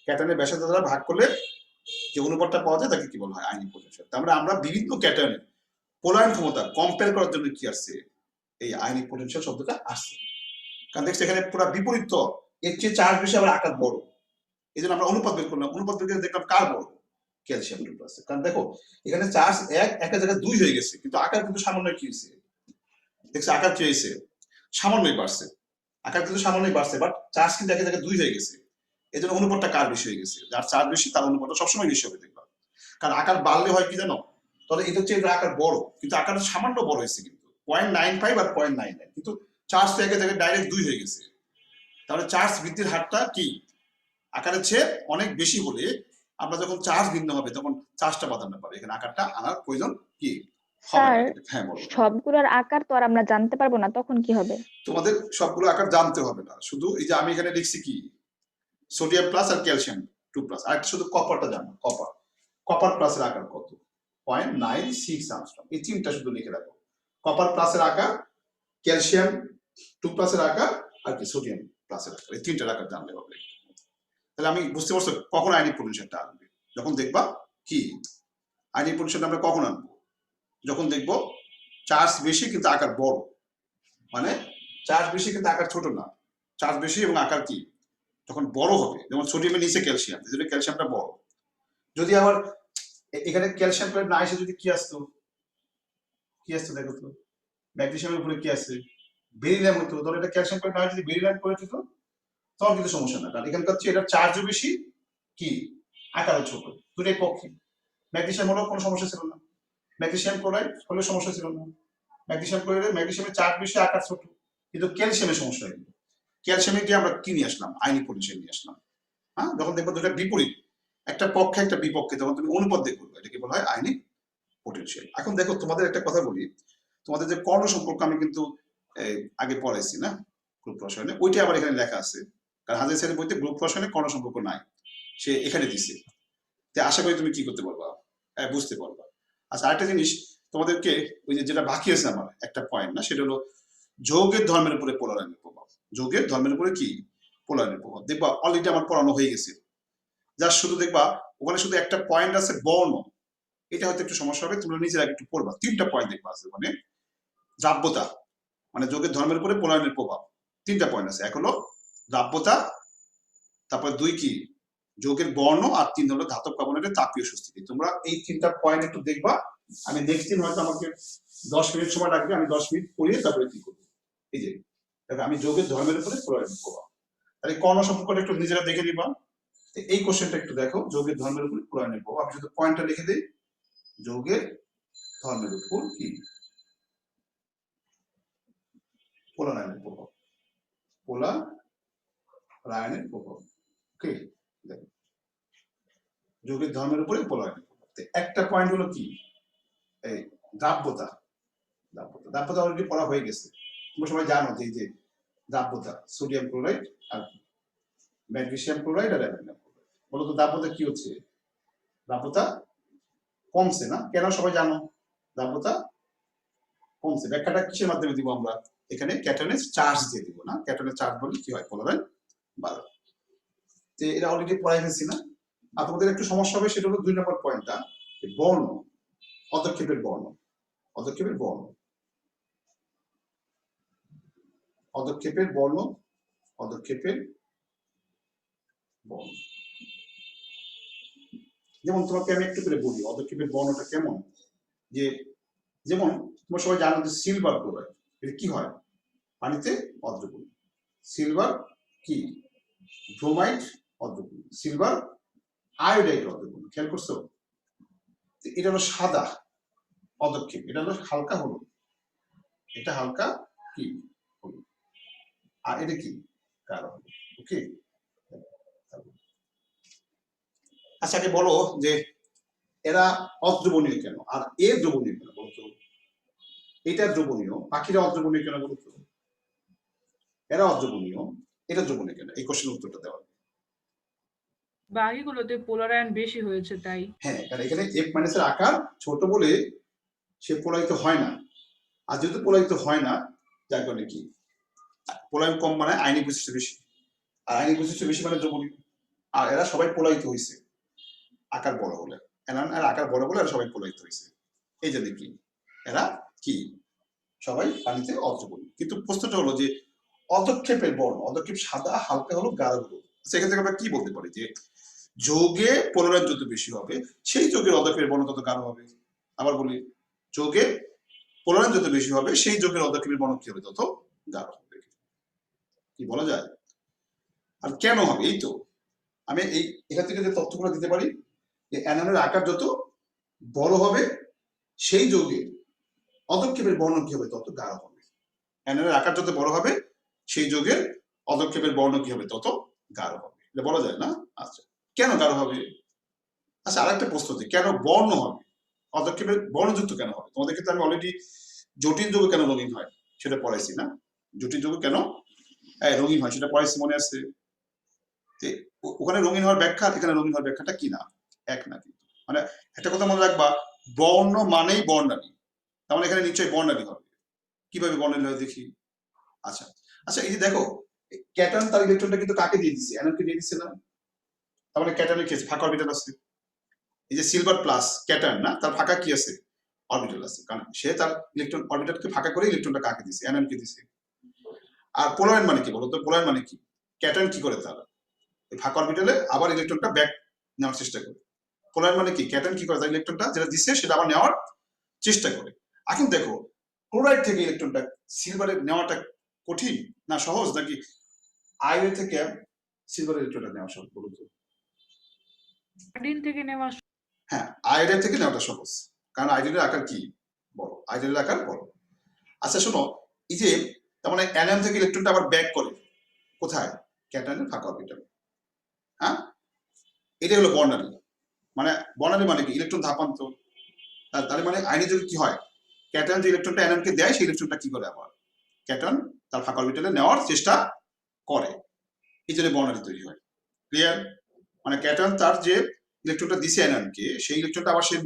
ক্যাটায়নের ব্যাসার্ধ দ্বারা ভাগ করলে যে অনুপাতটা পাওয়া যায় তাকে কি বলা হয়, আয়নিক পটেনশিয়াল। তার মানে আমরা বিভিন্ন ক্যাটায়নের পোলারিন ক্ষমতা কম্পেয়ার করার জন্য কি আসছে, এই আয়নিক পটেনশিয়াল শব্দটা আসছে। কারণ দেখছি এখানে পুরো বিপরীত, তো এর চেয়ে চার্জ বেশি আবার আকার বড়, এই জন্য আমরা অনুপাত বের করলাম। অনুপাত বের করে দেখলাম কার বড়, ক্যালসিয়াম 2+। কারণ দেখো এখানে চার্জ একটা জায়গায় 2 হয়ে গেছে, কিন্তু আকার কিন্তু সামান্য কি হয়েছে, দেখছি আকার কি হয়েছে, সামান্যই বাড়ছে। আকার কিন্তু সামান্যই বাড়ছে, বাট চার্জ কিন্তু একটা জায়গায় 2 হয়ে গেছে। এই জন্য অনুপাতটা কার বেশি হয়ে গেছে, যার চার্জ বেশি তার অনুপাতটা সবসময় বেশি হবে দেখবা। কারণ আকার বাড়লে হয় কি জানো, তাহলে এটা হচ্ছে এটা আকার বড়, কিন্তু আকার সামান্য বড় হয়েছে, কিন্তু 0.95 আর 0.99, কিন্তু চার্জ তো একটা জায়গায় ডাইরেক্ট 2 হয়ে গেছে। তাহলে চার্জ বৃদ্ধির হারটা কি আকারের চেয়ে অনেক বেশি হলে আমরা যখন চার্জ ভিন্ন হবে তখন চার্জটা প্রাধান্য পাবে। এখানে আকারটা আনার প্রয়োজন কি স্যার, হ্যাঁ বলো। সবগুলোর আকার তো আর আমরা জানতে পারবো না, তখন কি হবে? তোমাদের সবগুলো আকার জানতে হবে না, শুধু এই যে আমি এখানে লিখছি কি সোডিয়াম প্লাস আর ক্যালসিয়াম 2+, আর একটা শুধু কপারটা জানো, কপার প্লাসের আকার কত 0.96 আর্মস্ট্রং। এই তিনটা শুধু লিখে রাখো, কপার প্লাসের আকার, ক্যালসিয়াম 2+ এর আকার, আর কি সোডিয়াম প্লাসের আকার, এই তিনটার আকার জানলে হবে। তাহলে আমি বুঝতে পারছো কখন আয়নিক পটেনশিয়ালটা আসবে, যখন দেখবা কি আয়নিক পটেনশিয়ালটা আমরা কখন আনবো, যখন দেখবো চার্জ বেশি কিন্তু আকার বড়। মানে চার্জ বেশি কিন্তু আকার ছোট না, চার্জ বেশি এবং আকার কি যখন বড় হবে, যেমন সোডিয়ামের নিচে ক্যালসিয়াম, এই জন্য ক্যালসিয়ামটা বড়। যদি আবার এখানে ক্যালসিয়াম প্লেট না এসে যদি কি আসতো দেখো তো, ম্যাগনেসিয়ামের উপরে কি আছে বেরিলিয়াম হতো, তাহলে এটা ক্যালসিয়াম প্লেট না যদি বেরিলিয়াম করে দিত তখন কিন্তু সমস্যা না। কারণ এখানকার চেয়ে এটার চার্জও বেশি, কি আকারও ছোট, দুটোই পক্ষে। ম্যাগনেসিয়াম হলেও কোনো সমস্যা ছিল না, ম্যাগনেসিয়াম ক্লোরাইড হলেও সমস্যা ছিল না। ম্যাগনেসিয়াম ক্লোরাইডে ম্যাগনেসিয়ামের চার্জ বেশি আকার ছোট, কিন্তু ক্যালসিয়ামের সমস্যা হয়নি। ক্যালসিয়ামে কি আমরা কি নিয়ে আসলাম, আয়নিক পটেনশিয়াল নিয়ে আসলাম। হ্যাঁ, যখন দেখবো দুটো বিপরীত, একটা পক্ষে একটা বিপক্ষে, তখন তুমি অনুপাত দিয়ে করবে, এটাকে বলা হয় আয়নিক পটেনশিয়াল। এখন দেখো তোমাদের একটা কথা বলি, তোমাদের যে কর্ণ সম্পর্ক আমি কিন্তু আগে পড়াইছি না গ্রুপ রসায়নে, ওইটা আবার এখানে লেখা আছে। কারণ হাজার স্যারের বইতে গ্রুপ রসায়নে কর্ণ সম্পর্ক নাই, সে এখানে দিছে। তাই আশা করি তুমি কি করতে পারবা, বুঝতে পারবা। আচ্ছা আরেকটা জিনিস তোমাদেরকে, ওই যে যেটা বাকি আছে আমার একটা পয়েন্ট না, সেটা হলো যৌগের ধর্মের উপরে পোলারাইনের প্রভাব। যৌগের ধর্মের উপরে কি পোলারাইনের প্রভাব, দেখবা অলরেডি আমার পড়ানো হয়ে গেছে। যা শুধু দেখবা ওখানে শুধু একটা পয়েন্ট আছে বর্ণ, এটা হয়তো একটু সমস্যা হবে, তোমরা নিজেরা একটু পড়বা। 3টা পয়েন্ট দেখবা আছে ওখানে, দ্রাব্যতা মানে যৌগের ধর্মের উপরে পোলারাইনের প্রভাব, 3টা পয়েন্ট আছে। এক হলো দ্রাব্যতা, তারপর 2 কি যৌগের বর্ণ, আর 3 হলো ধাতব কার্বনেটের তাপীয় সুস্থিতি। তোমরা এই 3টা পয়েন্ট একটু দেখবা। আমি নেক্সট দিন হয়তো আমাকে 10 মিনিট সময় লাগবে, আমি 10 মিনিট পড়িয়ে তারপরে কি করবো। এই যে দেখো আমি যৌগের ধর্মের উপরে পোলারাইনের প্রভাব, তাহলে কর্ণ সম্পর্কটা একটু নিজেরা দেখে নিবা। এই কোশ্চেনটা একটু দেখো, যৌগের ধর্মের উপরে পোলারাইনের প্রভাব। আমি শুধু পয়েন্টটা লিখে দিই, যৌগের ধর্মের উপর কি পোলারায়নের প্রভাব, পোলারায়নের প্রভাব। ওকে, দেখো যৌগের ধর্মের উপরে পোলারায়নের প্রভাব। একটা পয়েন্ট হলো কি, এই দ্রাব্যতা। দ্রাব্যতা অলরেডি পড়া হয়ে গেছে, তোমরা সবাই জানো যে এই যে দ্রাব্যতা, সোডিয়াম ক্লোরাইড আর ম্যাগনেসিয়াম ক্লোরাইড আর অ্যামোনিয়াম ক্লোরাইড। বলতো দ্রাব্যতা কি হচ্ছে? দ্রাব্যতা কমছে না? কেন সবাই জানো? দ্রাব্যতা কমছে। ব্যাখ্যাটা কিসের মাধ্যমে দিব আমরা? এখানে ক্যাটায়নের চার্জ দিয়ে দিব না? ক্যাটায়নের চার্জ বলে কি হয়? পোলারায়ন বাড়ে। তো এটা অলরেডি পড়াই ফেলছি না? আর তোমাদের একটু সমস্যা হবে, সেটা হলো 2 নম্বর পয়েন্টটা, বর্ণ, পদক্ষেপের বর্ণ। পদক্ষেপের বর্ণ, পদক্ষেপের বর্ণ, পদক্ষেপের বর্ণ। যেমন তোমাকে আমি একটু করে বলি পদক্ষেপের বর্ণটা কেমন। যে যেমন তোমরা সবাই জানো যে সিলভার ক্লোরাইড, এটা কি হয়? পানিতে অদ্রবণীয়। সিলভার কি? ব্রোমাইড অদ্রবণীয়। সিলভার আয়োডাইড অদ্রবণীয়। খেয়াল করছো? এটা হলো সাদা পদক্ষেপ, এটা হলো হালকা হলুদ, এটা হালকা কি হলুদ, আর এটা কি গাঢ় হলুদ। ওকে, আচ্ছা আগে বলো যে এরা অদ্রবণীয় কেন আর এ দ্রবণীয় কেন বলতো? এটা দ্রবণীয়, পাখিরা অদ্রবণীয় কেন বলতো? এরা অদ্রবণীয়, এটা দ্রবণীয় কেন? এই কোশ্চেনের উত্তরটা দেওয়া। বাকিগুলোতে পোলারায়ন বেশি হয়েছে তাই। হ্যাঁ, কারণ এখানে F- এর আকার ছোট বলে সে পোলায়িত হয় না। আর যেহেতু পোলায়িত হয় না, যার কারণে কি পোলায়ন কম মানে আয়নিক বৈশিষ্ট্য বেশি, আর আয়নিক বৈশিষ্ট্য বেশি মানে দ্রবণীয়। আর এরা সবাই পোলায়িত হয়েছে আকার বড় হলে, এর আকার বড় বলে এরা সবাই পোলায়িত হয়েছে। এই জন্য কি এরা কি সবাই পানিতে অদ্রবণীয়। কিন্তু প্রশ্নটা হলো যে অদক্ষেপের বর্ণ, অদক্ষেপ সাদা, হালকা হলো, গাঢ় হলো। সেখান থেকে আমরা কি বলতে পারি যে যৌগে পোলারায়ন যত বেশি হবে সেই যৌগের অদক্ষেপের বর্ণ তত গাঢ় হবে। আবার বলি, যৌগে পোলারায়ন যত বেশি হবে সেই যৌগের অদক্ষেপের বর্ণ কি হবে? তত গাঢ় হবে। কি বলা যায়? আর কেন হবে? এই তো আমি এখান থেকে যে তথ্যগুলো দিতে পারি যে অ্যানোনের আকার যত বড় হবে সেই যৌগের অদক্ষেপের বর্ণ কি হবে? তত গাঢ় হবে। অ্যানোনের আকার যত বড় হবে সেই যৌগের অদক্ষেপের বর্ণ কি হবে? তত গাঢ় হবে। এটা বলা যায় না? আচ্ছা, কেন গাঢ় হবে? আচ্ছা, আরেকটা প্রশ্ন হচ্ছে কেন বর্ণ হবে? অদক্ষেপের বর্ণযুক্ত কেন হবে? তোমাদের ক্ষেত্রে আমি অলরেডি জটিল যৌগ কেন রঙিন হয় সেটা পড়াইছি না? জটিল যৌগ কেন রঙিন হয় সেটা পড়াইছি, মনে আছে? ওখানে রঙিন হওয়ার ব্যাখ্যা, এখানে রঙিন হওয়ার ব্যাখ্যাটা কি না? এক না। কিন্তু মানে একটা কথা মনে রাখবা, বর্ণ মানেই বর্ণালী। তার মানে এখানে নিশ্চয়ই বর্ণালী হবে। কিভাবে বর্ণালী হয় দেখি। আচ্ছা আচ্ছা, এই যে দেখো ক্যাটায়ন তার ইলেকট্রনটা কিন্তু কাকে দিয়ে দিচ্ছে? অ্যানোনকে দিয়ে দিচ্ছে না? তার মানে ক্যাটায়নের কি আছে? ফাঁকা অরবিটাল আছে। এই যে সিলভার প্লাস ক্যাটায়ন না, তার ফাঁকা কি আছে? অরবিটাল আছে। কারণ সে তার ইলেকট্রন অরবিটালকে ফাঁকা করে ইলেকট্রনটা কাকে দিচ্ছে? অ্যানোনকে দিচ্ছে। আর পোলারায়ন মানে কি বলতো? পোলারায়ন মানে কি? ক্যাটায়ন কি করে তার ফাঁকা অরবিটালে আবার ইলেকট্রনটা ব্যাক নেওয়ার চেষ্টা করে। পোলারায়ন মানে কি? ক্যাটায়ন কি করে তার ইলেকট্রনটা যেটা দিচ্ছে সেটা আবার নেওয়ার চেষ্টা করে। এখন দেখো ক্লোরাইড থেকে ইলেকট্রনটা সিলভারে নেওয়াটা কঠিন না সহজ, নাকি আয়রন থেকে সিলভার ইলেকট্রনটা নেওয়া সহজ বলুন তো? আয়োডিন থেকে নেওয়া হ্যাঁ, আয়োডাইন থেকে নেওয়াটা সহজ, কারণ আয়োডিনের আকার কি বড়, আয়োডিনের আকার বড়। আচ্ছা শোনো, এই যে তার মানে অ্যানিয়ন থেকে ইলেকট্রনটা আবার ব্যাক করে কোথায়? ক্যাটায়নের ফাঁকা অরবিটালে। হ্যাঁ, এটাই হলো বর্ণালী। মানে বর্ণালী মানে কি? ইলেকট্রন ধাপান্তর। তার মানে আয়নে যদি কি হয়, ক্যাটায়ন যে ইলেকট্রনটা অ্যানিয়নকে দেয় সেই ইলেকট্রনটা কি করে আবার ক্যাটায়ন তার ফাঁকা অরবিটালে নেওয়ার চেষ্টা করে। এই জন্য বর্ণালী তৈরি হয়। ক্লিয়ার? মানে ক্যাটায়ন তার যে ইলেকট্রনটা দিছে অ্যানিয়নকে সেই ইলেকট্রনটা আবার সে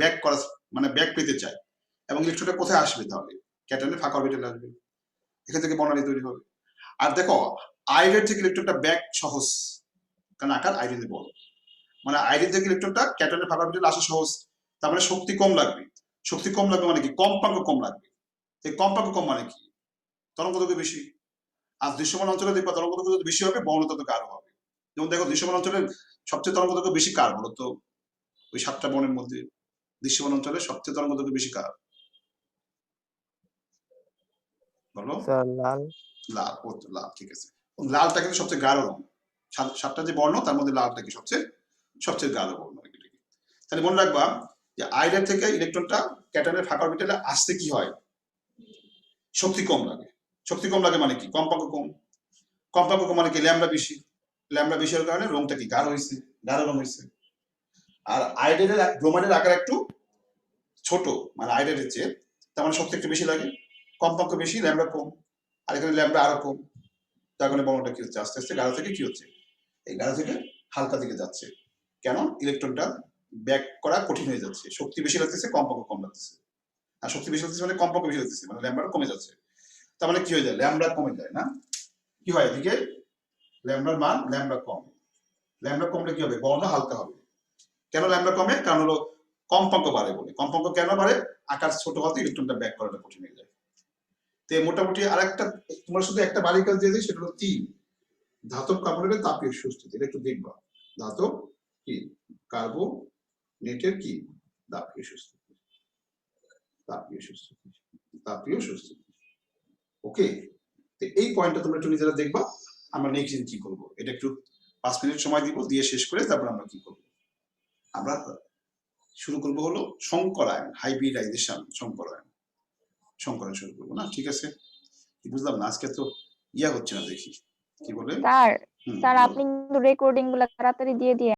ব্যাক করা মানে ব্যাক পেতে চায়, এবং ইলেকট্রনটা কোথায় আসবে? তাহলে ক্যাটায়নের ফাঁকা অরবিটালে আসবে। এখান থেকে বর্ণালী তৈরি হবে। আর দেখো আয়োডাইন থেকে ইলেকট্রনটা ব্যাক সহজ, কারণ আকার আয়োডিনের বড়। মানে আয়োডিন থেকে ইলেকট্রনটা ক্যাটায়নের ফাঁকা অরবিটালে আসা সহজ। তার মানে শক্তি কম লাগবে। শক্তি কম লাগবে মানে কি? কম্পাঙ্ক কম লাগবে। এই কম্পাঙ্ক কম মানে কি? তরঙ্গদৈর্ঘ্য বেশি। আর দৃশ্যমান অঞ্চলে দেখবা তরঙ্গদৈর্ঘ্য যত বেশি হবে বর্ণ তত গাঢ় হবে। যেমন দেখো দৃশ্যমান অঞ্চলের সবচেয়ে তরঙ্গদৈর্ঘ্য বেশি কার বলতো? ওই 7টা বর্ণের মধ্যে দৃশ্যমান অঞ্চলে সবচেয়ে তরঙ্গদৈর্ঘ্য বেশি কার বলো? স্যার লাল। লাল। ও তো লাল, ঠিক আছে। লালটা কিন্তু সবচেয়ে গাঢ় রং। 7টা যে বর্ণ তার মধ্যে লালটা কি সবচেয়ে গাঢ় বর্ণ। তাহলে মনে রাখবা যে আয়ডার থেকে ইলেকট্রনটা ক্যাটায়নের ফাঁকা অরবিটালে আসতে কি হয়, শক্তি কম লাগে। শক্তি কম লাগে মানে কি, কম্পাঙ্ক কম। কম্পাঙ্ক কম মানে কি, ল্যামডা বেশি। ল্যামডা বেশি হওয়ার কারণে রংটা কি গাঢ় হয়েছে, গাঢ় রং হয়েছে। আর আয়োডাইডের ব্রোমাইডের আকার একটু ছোট, মানে আয়োডাইডের চেয়ে, তার মানে শক্তি একটু বেশি লাগে, কম্পাঙ্ক বেশি, ল্যামডা কম। আর এখানে ল্যামডা আরো কম, তার কারণে বর্ণটা কি হচ্ছে, আস্তে আস্তে গাঢ় থেকে কি হচ্ছে, এই গাঢ় থেকে হালকা দিকে যাচ্ছে। কেন, ইলেকট্রনটা ব্যাক করা কঠিন হয়ে যাচ্ছে, শক্তি বেশি লাগতেছে, কম্পাঙ্ক কম লাগতেছে। আর শক্তি বেশি লাগতেছে মানে কম্পাঙ্ক বেশি লাগতেছে, মানে ল্যামডা কমে যাচ্ছে। তার মানে কি হয়ে যায়, ল্যামডা কমে যায় না, কি হয় এদিকে ল্যামডার মান ল্যামডা কম। ল্যামডা কমলে কি হবে, বর্ণ হালকা হবে। কেন ল্যামডা কমে, কারণ হলো কম্পাঙ্ক বাড়ে বলে। কম্পাঙ্ক কেন বাড়ে, আকার ছোট হতে ইলেকট্রনটা ব্যাক করাটা কঠিন হয়ে যায়। তো মোটামুটি আরেকটা তোমরা শুধু একটা বাড়ি কাজ দিয়ে দিই, সেটা হলো 3 ধাতব কার্বনেটের তাপীয় সুস্থিতি। এটা একটু দেখবা, ধাতব কি কার্বনেটের কি তাপীয় সুস্থিতি, তাপীয় সুস্থিতি, তাপীয় সুস্থিতি। ওকে, তো এই পয়েন্টটা তোমরা একটু নিজেরা দেখবা। আমরা নেক্সট দিন কি করবো, এটা একটু 5 মিনিট সময় দিব, দিয়ে শেষ করে তারপর আমরা কি করবো, আমরা শুরু করবো হলো সংকরায়ন, হাইব্রিডাইজেশন, সংকরায়ন শুরু করবো না। ঠিক আছে, কি বুঝলাম না, আজকে তো ইয়া হচ্ছে না, দেখি কি বলে। স্যার হুম, স্যার বলো। আপনি কিন্তু রেকর্ডিং গুলা তাড়াতাড়ি দিয়ে দিয়ে